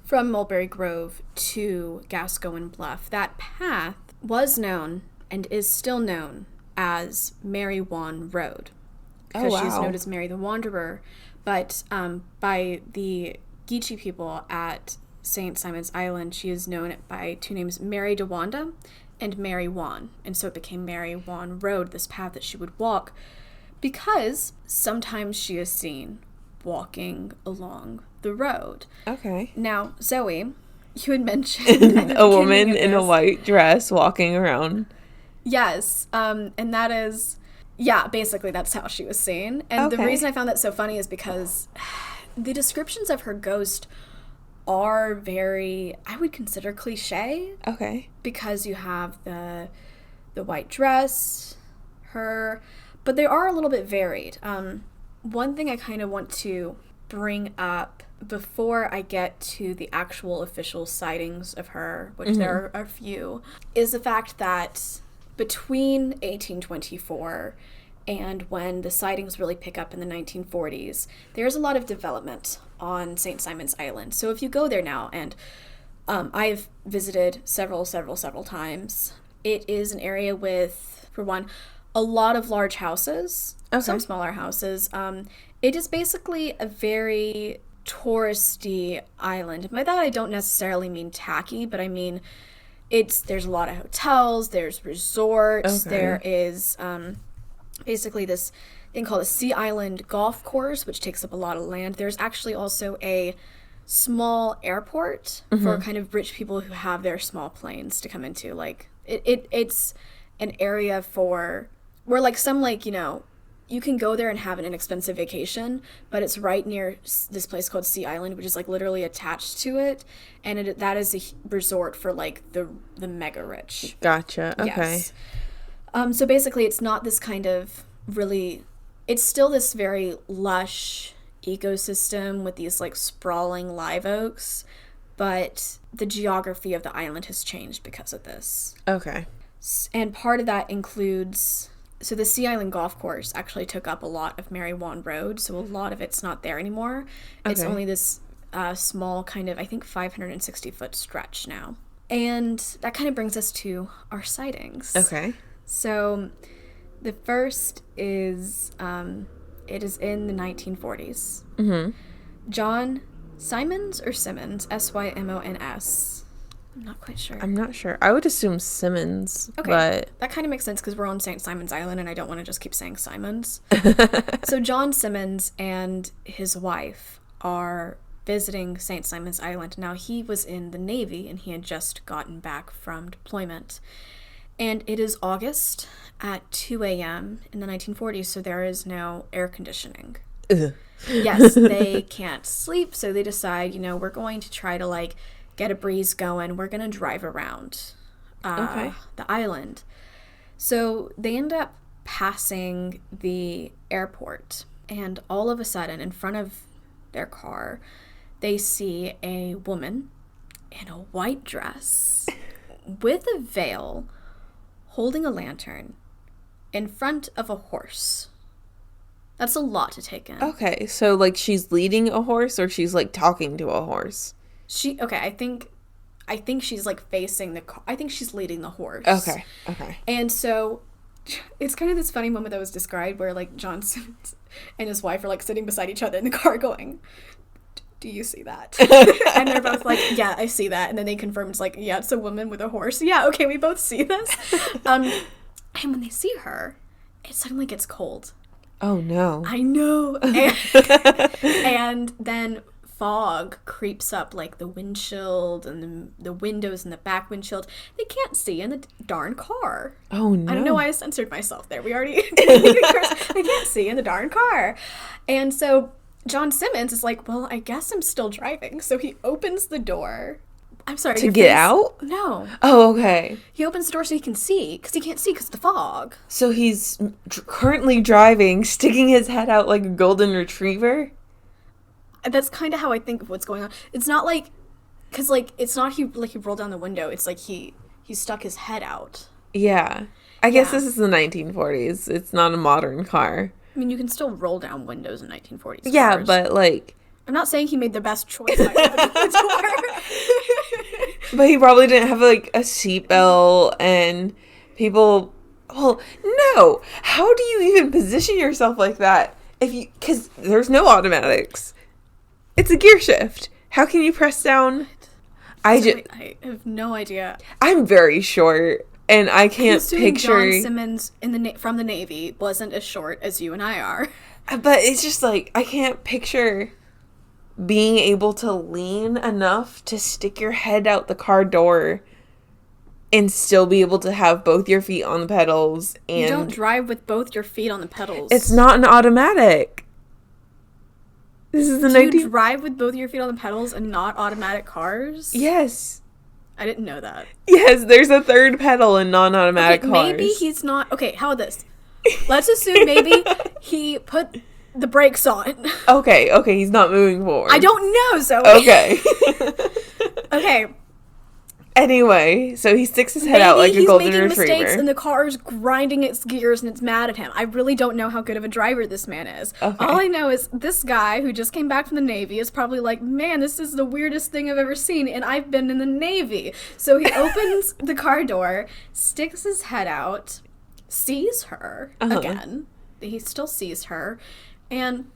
from Mulberry Grove to Gascoigne Bluff. That path was known and is still known as Mary Wan Road. Because she's known as Mary the Wanderer. But by the Geechee people at St. Simon's Island, she is known by 2 names, Mary de Wanda and Mary Wan. And so it became Mary Wan Road, this path that she would walk, because sometimes she is seen walking along the road. Okay. Now, Zoe, you had mentioned a woman in a white dress walking around. Yes, and that is, yeah, basically that's how she was seen. And the reason I found that so funny is because the descriptions of her ghost are very, I would consider cliche. Okay. Because you have the white dress, her, but they are a little bit varied. One thing I kind of want to bring up before I get to the actual official sightings of her, which there are a few, is the fact that between 1824 and when the sightings really pick up in the 1940s, there's a lot of development on St. Simon's Island. So if you go there now, and I've visited several times, it is an area with, for one, a lot of large houses, some smaller houses. It is basically a very touristy island. By that I don't necessarily mean tacky, but I mean there's a lot of hotels, there's resorts, there is basically this thing called a Sea Island Golf Course, which takes up a lot of land. There's actually also a small airport for kind of rich people who have their small planes to come into, like It's an area for where like some like you can go there and have an inexpensive vacation, but it's right near this place called Sea Island, which is like literally attached to it, and that is a resort for like the mega rich. Gotcha. Okay. Yes. So basically, it's not this kind of really. It's still this very lush ecosystem with these like sprawling live oaks, but the geography of the island has changed because of this. Okay. And part of that includes, so the Sea Island Golf Course actually took up a lot of Mary Wan Road, so a lot of it's not there anymore. Okay. It's only this small kind of, I think, 560-foot stretch now. And that kind of brings us to our sightings. Okay. So the first is, it is in the 1940s. Mm-hmm. John Simons or Simmons, Symons. I'm not quite sure. I'm not sure. I would assume Simmons. Okay. But that kind of makes sense because we're on St. Simon's Island and I don't want to just keep saying Simons. So John Simmons and his wife are visiting St. Simon's Island. Now, he was in the Navy and he had just gotten back from deployment. And it is August at 2 a.m. in the 1940s, so there is no air conditioning. Ugh. Yes, they can't sleep, so they decide, we're going to try to, like, get a breeze going. We're going to drive around the island. So they end up passing the airport, and all of a sudden, in front of their car, they see a woman in a white dress with a veil holding a lantern in front of a horse. That's a lot to take in. Okay, so, like, she's leading a horse or she's, like, talking to a horse? I think she's like facing the car. I think she's leading the horse. Okay. And so it's kind of this funny moment that was described where like John Simmons and his wife are like sitting beside each other in the car going, do you see that? And they're both like, yeah, I see that. And then they confirm it's like, yeah, it's a woman with a horse. Yeah, okay, we both see this. And when they see her, it suddenly gets cold. Oh no. I know. And then fog creeps up like the windshield and the windows and the back windshield. They can't see in the darn car. Oh no. I don't know why I censored myself there. We already they can't see in the darn car. And so John Simmons is like, well, I guess I'm still driving. So he opens the door. I'm sorry. To get out? No. Oh, okay. He opens the door so he can see, because he can't see because of the fog. So he's currently driving, sticking his head out like a golden retriever? That's kind of how I think of what's going on. It's not like, because like it's not he rolled down the window. It's like he stuck his head out. Yeah, I guess this is the 1940s. It's not a modern car. I mean, you can still roll down windows in 1940s. Yeah, cars. but like, I'm not saying he made the best choice by opening the door. But he probably didn't have like a seatbelt and people. Well, no. How do you even position yourself like that because there's no automatics. It's a gear shift. How can you press down? I have no idea. I'm very short, and I can't picture. John Simmons from the Navy wasn't as short as you and I are. But it's just like I can't picture being able to lean enough to stick your head out the car door and still be able to have both your feet on the pedals. And you don't drive with both your feet on the pedals. It's not an automatic. This is the you drive with both your feet on the pedals and not automatic cars? Yes. I didn't know that. Yes, there's a third pedal in non-automatic cars. Maybe he's not... Okay, how about this? Let's assume maybe he put the brakes on. Okay, he's not moving forward. I don't know, Zoe. Okay. Okay. Anyway, so he sticks his head out like a golden retriever. Maybe he's making mistakes and the car is grinding its gears and it's mad at him. I really don't know how good of a driver this man is. Okay. All I know is this guy who just came back from the Navy is probably like, man, this is the weirdest thing I've ever seen, and I've been in the Navy. So he opens the car door, sticks his head out, sees her again. He still sees her. And...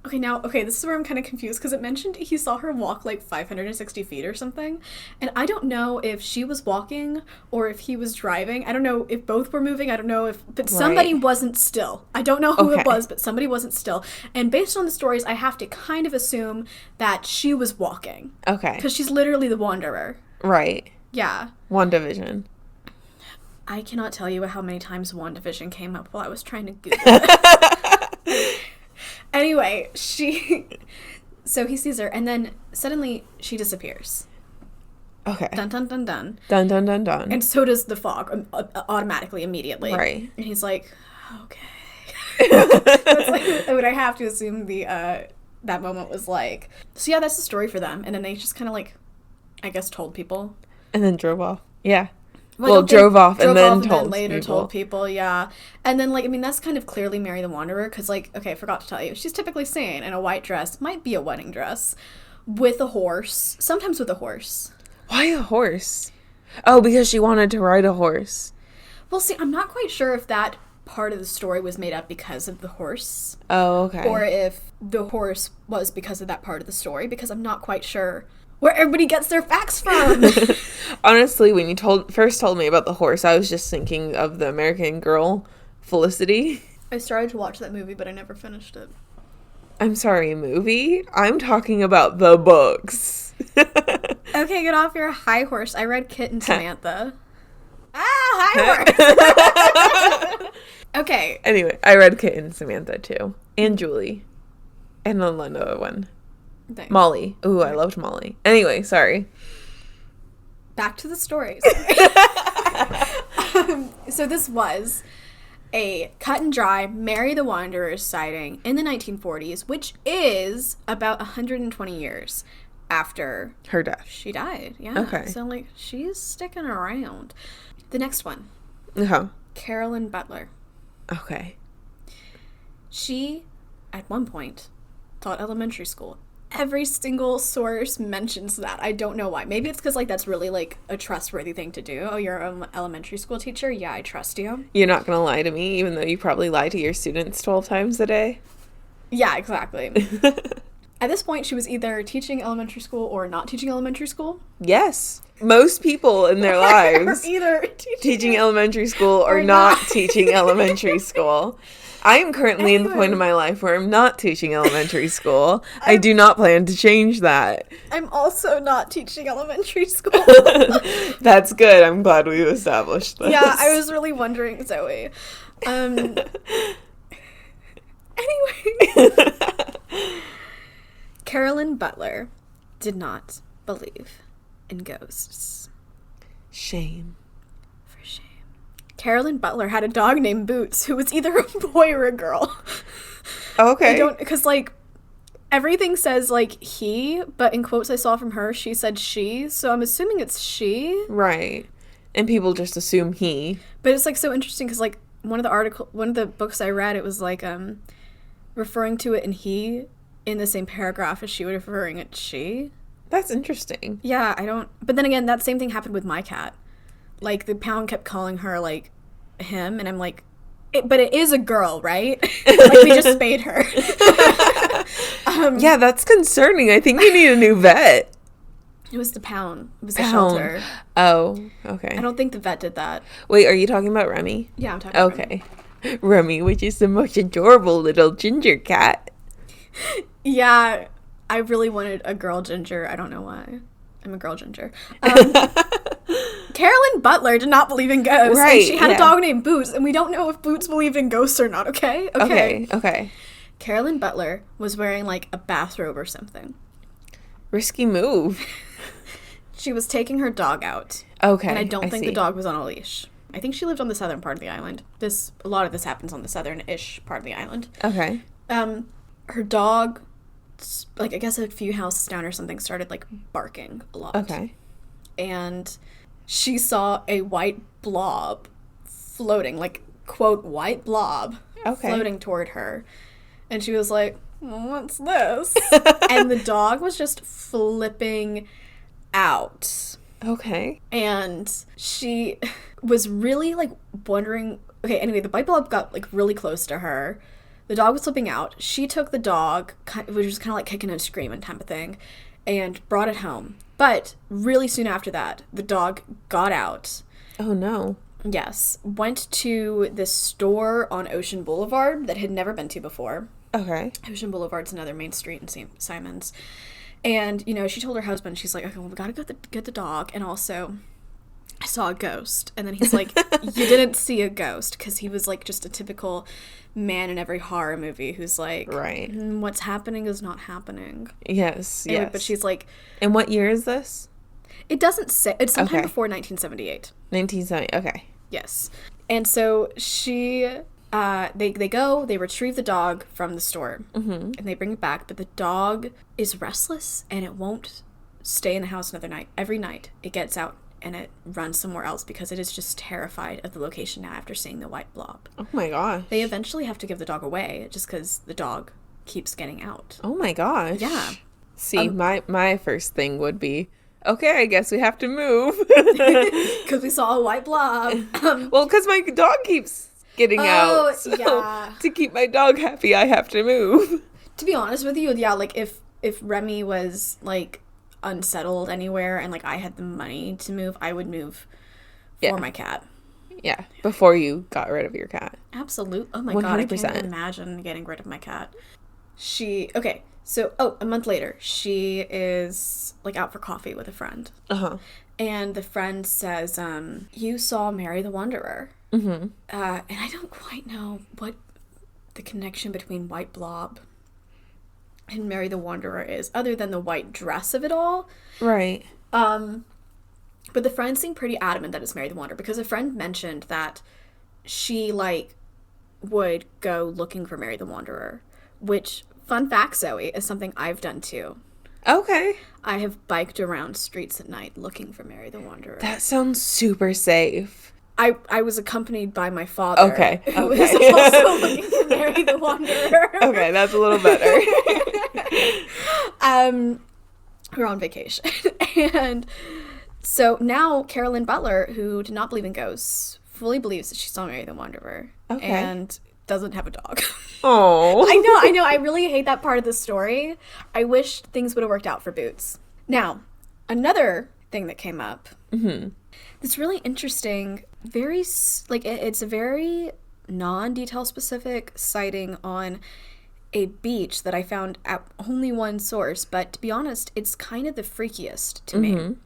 Okay, this is where I'm kind of confused because it mentioned he saw her walk like 560 feet or something. And I don't know if she was walking or if he was driving. I don't know if both were moving. I don't know but somebody wasn't still. I don't know who it was, but somebody wasn't still. And based on the stories, I have to kind of assume that she was walking. Okay. Because she's literally the wanderer. Right. Yeah. WandaVision. I cannot tell you how many times WandaVision came up while I was trying to Google it. Anyway, so he sees her, and then suddenly she disappears. Okay. Dun, dun, dun, dun. Dun, dun, dun, dun. And so does the fog, automatically, immediately. Right. And he's like, okay. That's like what I have to assume that moment was like. So yeah, that's the story for them. And then they just kind of like, I guess, told people. And then drove off. Yeah. Well, drove off and then told people, yeah. And then, like, I mean, that's kind of clearly Mary the Wanderer, because, like, okay, I forgot to tell you, she's typically seen in a white dress, might be a wedding dress, with a horse, sometimes with a horse. Why a horse? Oh, because she wanted to ride a horse. Well, see, I'm not quite sure if that part of the story was made up because of the horse. Oh, okay. Or if the horse was because of that part of the story, because I'm not quite sure where everybody gets their facts from. Honestly, when you first told me about the horse, I was just thinking of the American Girl, Felicity. I started to watch that movie, but I never finished it. I'm sorry, movie? I'm talking about the books. Okay, get off your high horse. I read Kit and Samantha. High horse! Okay. Anyway, I read Kit and Samantha, too. And Julie. And another one. Thanks. Molly. Ooh, I loved Molly. Anyway, sorry. Back to the stories. So this was a cut and dry Mary the Wanderer sighting in the 1940s, which is about 120 years after her death. She died. Yeah. Okay. So, like, she's sticking around. The next one. Uh-huh. Carolyn Butler. Okay. She, at one point, taught elementary school. Every single source mentions that. I don't know why. Maybe it's because, like, that's really, like, a trustworthy thing to do. Oh, you're an elementary school teacher? Yeah, I trust you. You're not going to lie to me, even though you probably lie to your students 12 times a day? Yeah, exactly. At this point, she was either teaching elementary school or not teaching elementary school. Yes. Most people in their lives are either teaching elementary school or not teaching elementary school. I am currently in the point of my life where I'm not teaching elementary school. I do not plan to change that. I'm also not teaching elementary school. That's good. I'm glad we've established this. Yeah, I was really wondering, Zoe. Anyway. Carolyn Butler did not believe in ghosts. Shame. For shame. Carolyn Butler had a dog named Boots who was either a boy or a girl. Okay. Because, like, everything says, like, he, but in quotes I saw from her, she said she, so I'm assuming it's she. Right. And people just assume he. But it's, like, so interesting because, like, one of the books I read, it was, like, referring to it in he in the same paragraph as she was referring it she. That's interesting. Yeah, but then again, that same thing happened with my cat. Like, the pound kept calling her, like, him, and I'm like, but it is a girl, right? Like, we just spayed her. Yeah, that's concerning. I think you need a new vet. It was the pound. It was the shelter. Oh, okay. I don't think the vet did that. Wait, are you talking about Remy? Yeah, I'm talking about Remy. Remy, which is the most adorable little ginger cat. Yeah, I really wanted a girl ginger. I don't know why. I'm a girl ginger. Carolyn Butler did not believe in ghosts. Right, and she had a dog named Boots, and we don't know if Boots believed in ghosts or not, okay? Okay. Carolyn Butler was wearing, like, a bathrobe or something. Risky move. She was taking her dog out. Okay, and I don't think the dog was on a leash. I think she lived on the southern part of the island. A lot of this happens on the southern-ish part of the island. Okay. Her dog, like, I guess a few houses down or something, started, like, barking a lot. Okay. And she saw a white blob floating, like, quote, white blob, floating toward her. And she was like, what's this? And the dog was just flipping out. Okay. And she was really, like, wondering, okay, anyway, the white blob got, like, really close to her. The dog was flipping out. She took the dog, which was kind of like kicking and screaming type of thing, and brought it home. But really soon after that, the dog got out. Oh, no. Yes. Went to this store on Ocean Boulevard that had never been to before. Okay. Ocean Boulevard's another main street in St. Simons. And, you know, she told her husband, she's like, okay, well, we gotta get the dog. And also, I saw a ghost. And then he's like, you didn't see a ghost, because he was like just a typical man in every horror movie who's like, right. What's happening is not happening. Yes, anyway, yes. But she's like... And what year is this? It doesn't say. It's sometime before 1978. 1970, okay. Yes. And so she... they go, they retrieve the dog from the store, and they bring it back, but the dog is restless, and it won't stay in the house another night. Every night, it gets out, and it runs somewhere else, because it is just terrified of the location now after seeing the white blob. Oh my gosh. They eventually have to give the dog away, just because the dog keeps getting out. Oh my gosh. Yeah. See, my first thing would be, okay, I guess we have to move. Because we saw a white blob. Well, because my dog keeps getting out. So yeah. to keep my dog happy, I have to move. To be honest with you, yeah, like, if Remy was, like, unsettled anywhere and, like, I had the money to move, I would move for my cat. Yeah, before you got rid of your cat. Absolutely. Oh my 100%. God, I can't even imagine getting rid of my cat. Okay, so, a month later, she is, like, out for coffee with a friend. Uh-huh. And the friend says, you saw Mary the Wanderer. Mm-hmm. And I don't quite know what the connection between White Blob and Mary the Wanderer is, other than the white dress of it all. Right. But the friend seemed pretty adamant that it's Mary the Wanderer, because a friend mentioned that she, like, would go looking for Mary the Wanderer, which, fun fact, Zoe, is something I've done too. Okay. I have biked around streets at night looking for Mary the Wanderer. That sounds super safe. I was accompanied by my father. Okay. Who was also looking for Mary the Wanderer. Okay, that's a little better. We were on vacation. And so now Carolyn Butler, who did not believe in ghosts, fully believes that she saw Mary the Wanderer. Okay. And doesn't have a dog. Oh. I know. I really hate that part of the story. I wish things would have worked out for Boots. Now, another thing that came up. Mm-hmm. It's really interesting. It's a very non-detail specific sighting on a beach that I found at only one source. But to be honest, it's kind of the freakiest to me.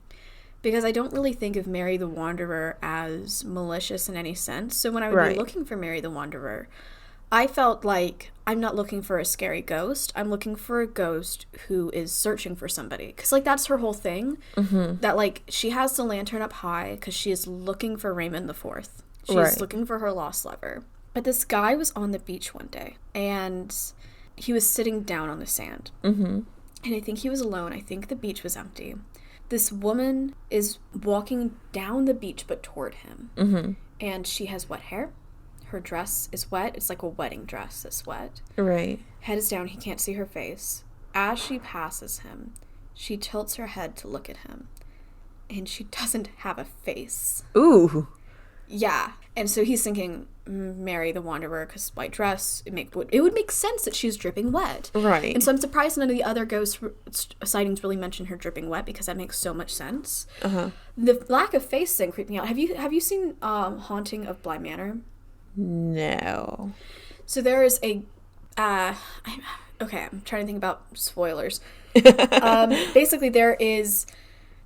Because I don't really think of Mary the Wanderer as malicious in any sense. So when I would be looking for Mary the Wanderer, I felt like I'm not looking for a scary ghost. I'm looking for a ghost who is searching for somebody. Because, like, that's her whole thing. That, like, she has the lantern up high because she is looking for Raymond IV. She's looking for her lost lover. But this guy was on the beach one day, and he was sitting down on the sand. And I think he was alone. I think the beach was empty. This woman is walking down the beach but toward him. And she has wet hair. Her dress is wet. It's like a wedding dress that's wet. Right. Head is down. He can't see her face. As she passes him, she tilts her head to look at him. And she doesn't have a face. Ooh. Yeah. And so he's thinking, Mary the Wanderer, because white dress, it would make sense that she's dripping wet. Right. And so I'm surprised none of the other ghost sightings really mention her dripping wet, because that makes so much sense. The lack of face thing creeped me out. Have you seen Haunting of Bly Manor? No. So there is a I'm trying to think about spoilers. Basically there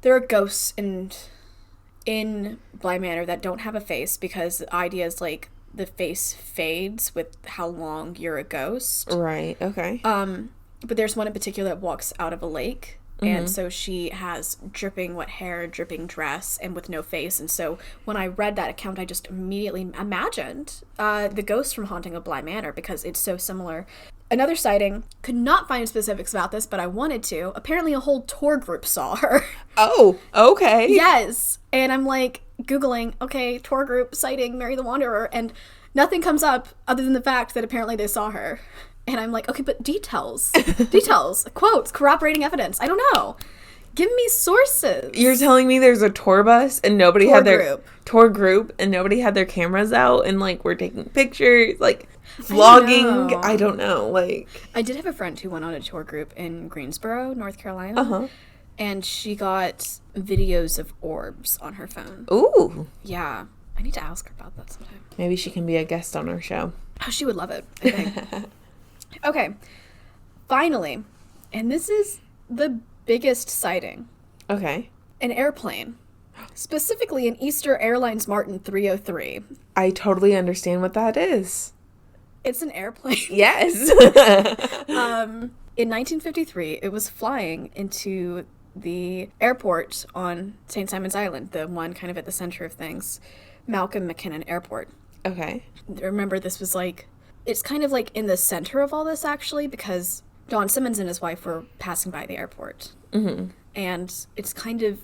are ghosts in Bly Manor that don't have a face, because the idea is, like, the face fades with how long you're a ghost. Right. Okay. But there's one in particular that walks out of a lake. And so she has dripping wet hair, dripping dress, and with no face. And so when I read that account, I just immediately imagined the ghost from Haunting of Bly Manor, because it's so similar. Another sighting, could not find specifics about this, but I wanted to. Apparently a whole tour group saw her. Oh, okay. Yes. And I'm like Googling, okay, tour group sighting Mary the Wanderer, and nothing comes up other than the fact that apparently they saw her. And I'm like, okay, but details, quotes, corroborating evidence. I don't know. Give me sources. You're telling me there's a tour bus and nobody had their tour group and nobody had their cameras out and, like, we're taking pictures, like, vlogging. I don't know. Like, I did have a friend who went on a tour group in Greensboro, North Carolina. And she got videos of orbs on her phone. Ooh. Yeah. I need to ask her about that sometime. Maybe she can be a guest on our show. Oh, she would love it, I think. Okay, finally, and this is the biggest sighting. Okay. An airplane Specifically an Easter Airlines Martin 303. I totally understand what that is. It's an airplane. Yes. In 1953, it was flying into the airport on St. Simon's Island, the one kind of at the center of things, Malcolm McKinnon Airport. Okay. Remember, this was like, it's kind of like in the center of all this, actually, because Don Simmons and his wife were passing by the airport. Mm-hmm. And it's kind of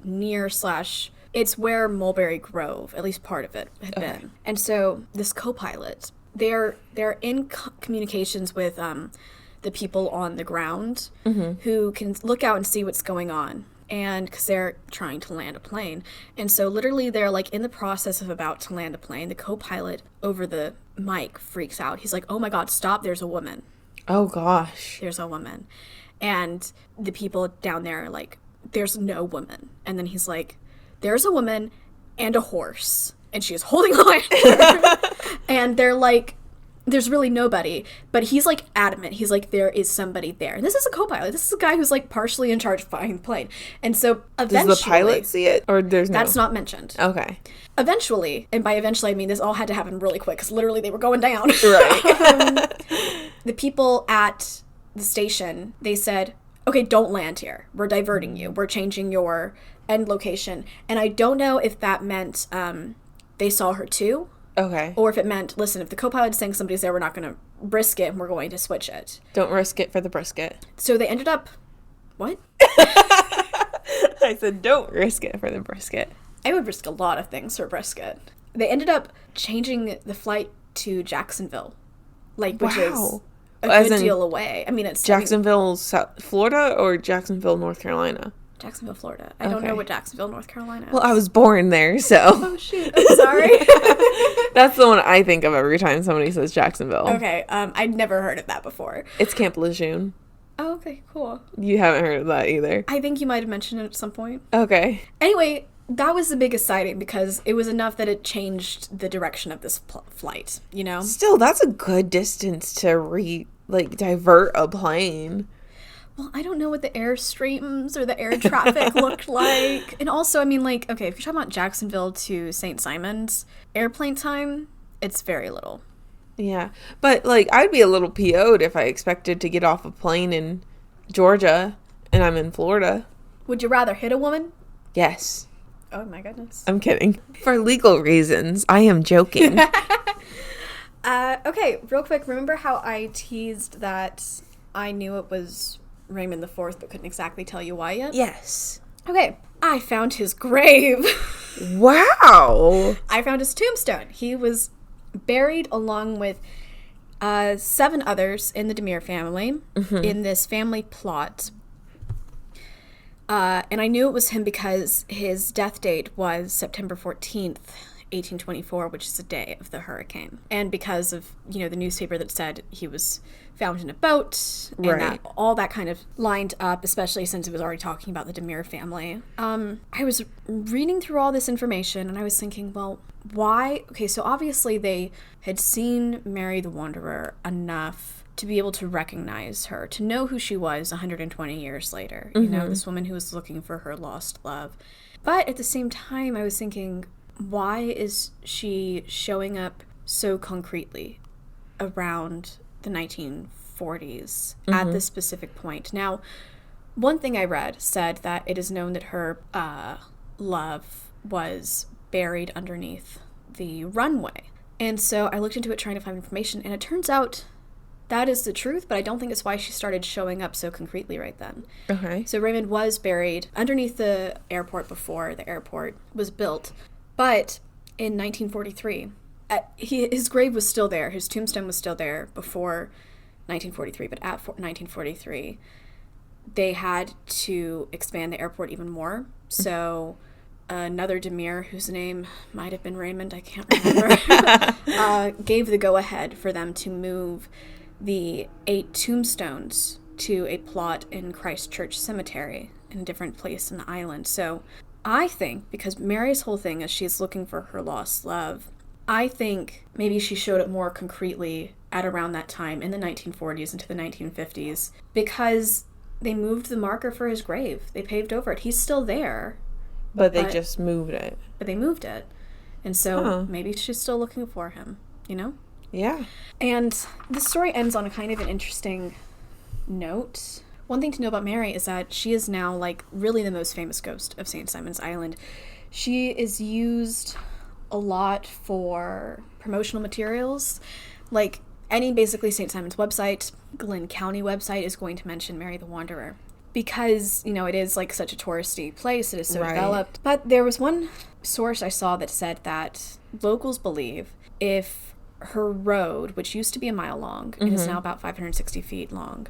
near / it's where Mulberry Grove, at least part of it, had been. And so this co-pilot, they're in communications with the people on the ground who can look out and see what's going on. And because they're trying to land a plane. And so literally they're like in the process of about to land a plane. The co-pilot over the mic freaks out. He's like, oh my God, stop, there's a woman. Oh gosh. There's a woman. And the people down there are like, there's no woman. And then he's like, there's a woman and a horse. And she is holding on. And they're like, there's really nobody. But he's like adamant. He's like, there is somebody there. And this is a co-pilot. This is a guy who's like partially in charge of flying the plane. And so eventually... Does the pilot see it? Or there's no... That's not mentioned. Okay. Eventually, and by eventually I mean this all had to happen really quick because literally they were going down. Right. The people at the station, they said, okay, don't land here. We're diverting you. We're changing your end location. And I don't know if that meant they saw her too. Okay. Or if it meant, listen, if the co-pilot's saying somebody's there, we're not going to risk it and we're going to switch it. Don't risk it for the brisket. So they ended up... What? I said don't risk it for the brisket. I would risk a lot of things for brisket. They ended up changing the flight to Jacksonville. Like, which is a good deal away. I mean, it's... Jacksonville, Florida or Jacksonville, North Carolina? Jacksonville, Florida. I don't know what Jacksonville, North Carolina is. Well, I was born there, so... Oh, shoot. I'm sorry. That's the one I think of every time somebody says Jacksonville. Okay. I'd never heard of that before. It's Camp Lejeune. Oh, okay. Cool. You haven't heard of that either. I think you might have mentioned it at some point. Okay. Anyway, that was the biggest sighting because it was enough that it changed the direction of this flight, you know? Still, that's a good distance to divert a plane. Well, I don't know what the airstreams or the air traffic looked like. And also, I mean, like, okay, if you're talking about Jacksonville to St. Simon's, airplane time, it's very little. Yeah. But, like, I'd be a little PO'd if I expected to get off a plane in Georgia and I'm in Florida. Would you rather hit a woman? Yes. Oh, my goodness. I'm kidding. For legal reasons, I am joking. Okay, real quick, remember how I teased that I knew it was Raymond IV, but couldn't exactly tell you why yet? Yes. Okay, I found his grave. Wow. I found his tombstone. He was buried along with 7 others in the Demir family in this family plot. And I knew it was him because his death date was September 14th, 1824, which is the day of the hurricane. And because of, the newspaper that said he was found in a boat, and that all that kind of lined up, especially since it was already talking about the Demir family. I was reading through all this information, and I was thinking, well, why? Okay, so obviously they had seen Mary the Wanderer enough to be able to recognize her, to know who she was 120 years later. This woman who was looking for her lost love. But at the same time, I was thinking, why is she showing up so concretely around the 1940s at this specific point? Now, one thing I read said that it is known that her love was buried underneath the runway. And so I looked into it trying to find information, and it turns out that is the truth, but I don't think it's why she started showing up so concretely right then. Okay. So Raymond was buried underneath the airport before the airport was built. But in 1943, his grave was still there. His tombstone was still there before 1943. But at 1943, they had to expand the airport even more. So another Demir, whose name might have been Raymond, I can't remember, gave the go-ahead for them to move the 8 tombstones to a plot in Christchurch Cemetery in a different place in the island. So I think, because Mary's whole thing is she's looking for her lost love, I think maybe she showed it more concretely at around that time in the 1940s into the 1950s because they moved the marker for his grave. They paved over it. He's still there, But they just moved it. But they moved it. And so maybe she's still looking for him, you know? Yeah. And the story ends on a kind of an interesting note. One thing to know about Mary is that she is now, like, really the most famous ghost of St. Simon's Island. She is used a lot for promotional materials. Like, any basically St. Simon's website, Glenn County website, is going to mention Mary the Wanderer. Because, you know, it is, like, such a touristy place. It is so developed. But there was one source I saw that said that locals believe if her road, which used to be a mile long and is now about 560 feet long,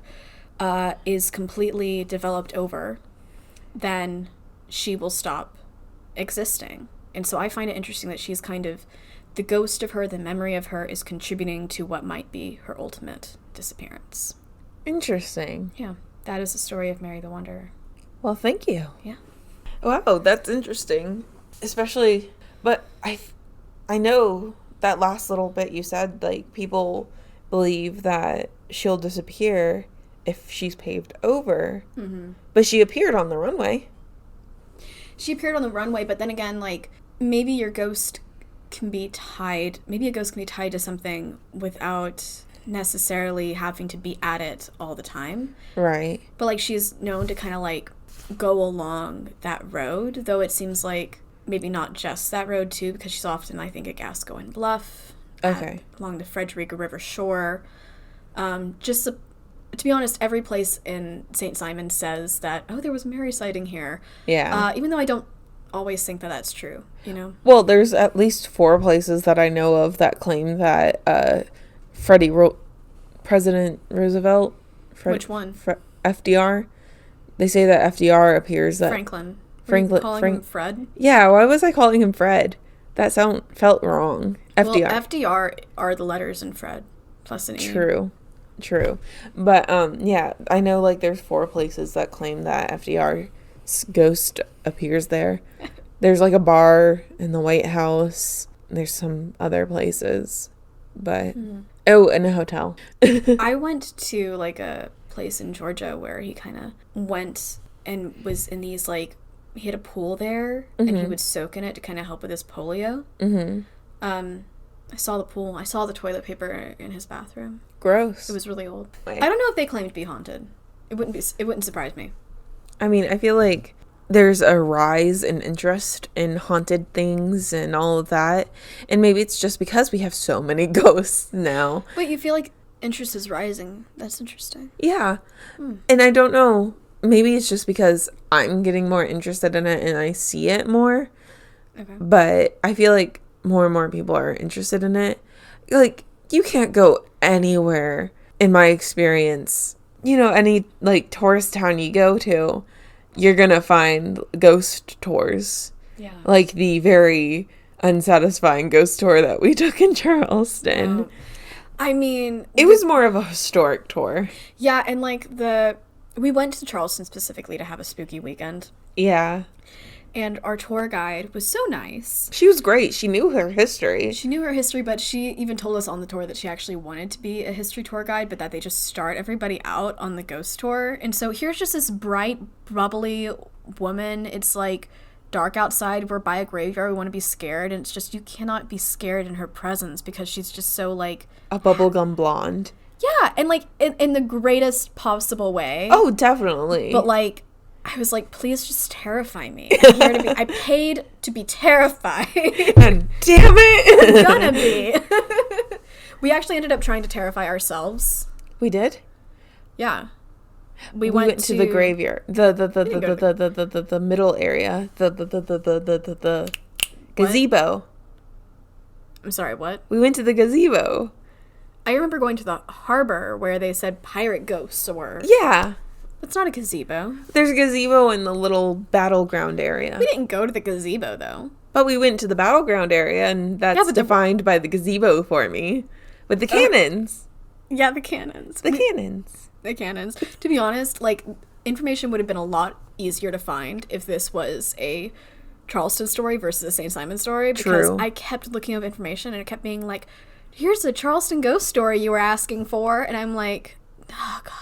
is completely developed over, then she will stop existing. And so I find it interesting that she's kind of, the ghost of her, the memory of her, is contributing to what might be her ultimate disappearance. Interesting. Yeah, that is the story of Mary the Wanderer. Well, thank you. Yeah. Wow, that's interesting. Especially, but I know that last little bit you said, like, people believe that she'll disappear if she's paved over. But she appeared on the runway. She appeared on the runway, but then again, like, maybe your ghost can be tied, maybe a ghost can be tied to something without necessarily having to be at it all the time. Right. But, like, she's known to kind of, like, go along that road, though it seems like maybe not just that road, too, because she's often, I think, at Gasco and Bluff. Along the Frederica River shore. To be honest, every place in St. Simon says that, oh, there was a Mary sighting here. Yeah. Even though I don't always think that that's true, you know? Well, there's at least 4 places that I know of that claim that President Roosevelt... Which one? FDR. They say that FDR appears that... Franklin. Calling him Fred? Yeah, why was I calling him Fred? That felt wrong. FDR. Well, FDR are the letters in Fred, plus an E. True. But, yeah, I know, like, there's 4 places that claim that FDR's ghost appears there. There's, like, a bar in the White House. There's some other places. But, oh, and a hotel. I went to, like, a place in Georgia where he kind of went and was in these, like, he had a pool there, and he would soak in it to kind of help with his polio. I saw the pool. I saw the toilet paper in his bathroom. Gross. It was really old. I don't know if they claim to be haunted. It wouldn't surprise me. I mean, I feel like there's a rise in interest in haunted things and all of that. And maybe it's just because we have so many ghosts now. But you feel like interest is rising. That's interesting. Yeah. And I don't know. Maybe it's just because I'm getting more interested in it and I see it more. Okay. But I feel like more and more people are interested in it. Like, you can't go anywhere, in my experience. You know, any, like, tourist town you go to, you're gonna find ghost tours. Yeah. Like the very unsatisfying ghost tour that we took in Charleston. I mean... It was more of a historic tour. Yeah, and, like, we went to Charleston specifically to have a spooky weekend. Yeah. And our tour guide was so nice. She was great. She knew her history. She knew her history, but she even told us on the tour that she actually wanted to be a history tour guide, but that they just start everybody out on the ghost tour. And so here's just this bright, bubbly woman. It's, like, dark outside. We're by a graveyard. We want to be scared. And it's just, you cannot be scared in her presence because she's just so, like... A bubblegum blonde. Yeah, and, like, in the greatest possible way. Oh, definitely. But, like... I was like, please just terrify me. I'm here to be. I paid to be terrified. And damn it. I'm gonna be. We actually ended up trying to terrify ourselves. We did? Yeah. We went to the graveyard. The middle area. The gazebo. What? I'm sorry, what? We went to the gazebo. I remember going to the harbor where they said pirate ghosts were. Yeah. It's not a gazebo. There's a gazebo in the little battleground area. We didn't go to the gazebo, though. But we went to the battleground area, and that's defined by the gazebo for me. With the cannons. Yeah, the cannons. The cannons. The cannons. To be honest, like, information would have been a lot easier to find if this was a Charleston story versus a St. Simon story. Because I kept looking up information, and it kept being like, here's a Charleston ghost story you were asking for. And I'm like, oh, God.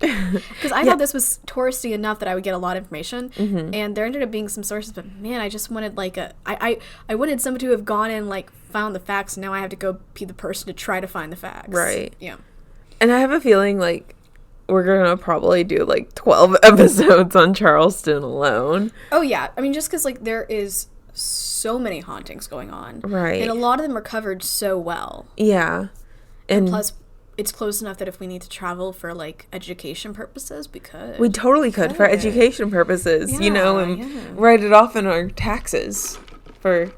Because I thought this was touristy enough that I would get a lot of information, and there ended up being some sources, but man, I just wanted like I wanted somebody to have gone and like found the facts, and now I have to go be the person to try to find the facts. Right. Yeah. And I have a feeling like we're gonna probably do like 12 episodes on Charleston alone. Oh yeah, I mean, just because like there is so many hauntings going on, Right? And a lot of them are covered so well. Yeah, and plus, it's close enough that if we need to travel for like education purposes, we could. We totally could for education purposes, yeah, you know, and write it off in our taxes. For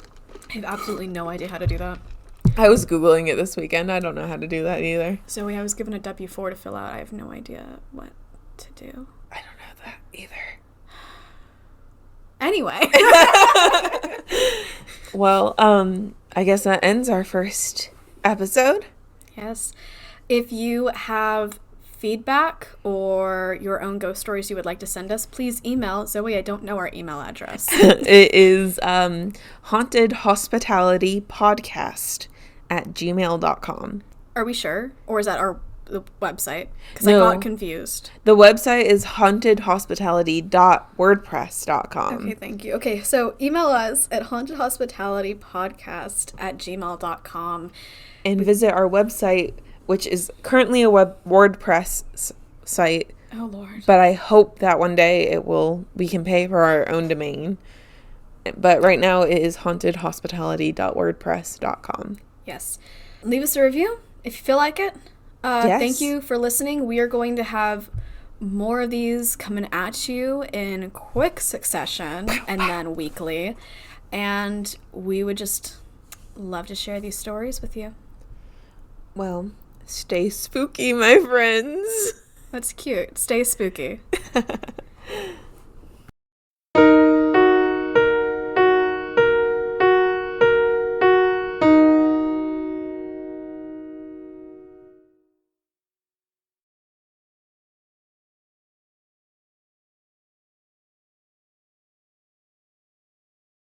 I have absolutely no idea how to do that. I was Googling it this weekend. I don't know how to do that either. Zoe, I was given a W-4 to fill out. I have no idea what to do. I don't know that either. Anyway. Well, I guess that ends our first episode. Yes. If you have feedback or your own ghost stories you would like to send us, please email Zoe. I don't know our email address. It is hauntedhospitalitypodcast@gmail.com. Are we sure? Or is that our website? Because No. I got confused. The website is hauntedhospitality.wordpress.com. Okay, thank you. Okay, so email us at hauntedhospitalitypodcast@gmail.com. And visit our website, which is currently a WordPress site. Oh, Lord. But I hope that one day we can pay for our own domain. But right now it is hauntedhospitality.wordpress.com. Yes. Leave us a review if you feel like it. Yes. Thank you for listening. We are going to have more of these coming at you in quick succession and then weekly. And we would just love to share these stories with you. Well, stay spooky, my friends. That's cute. Stay spooky.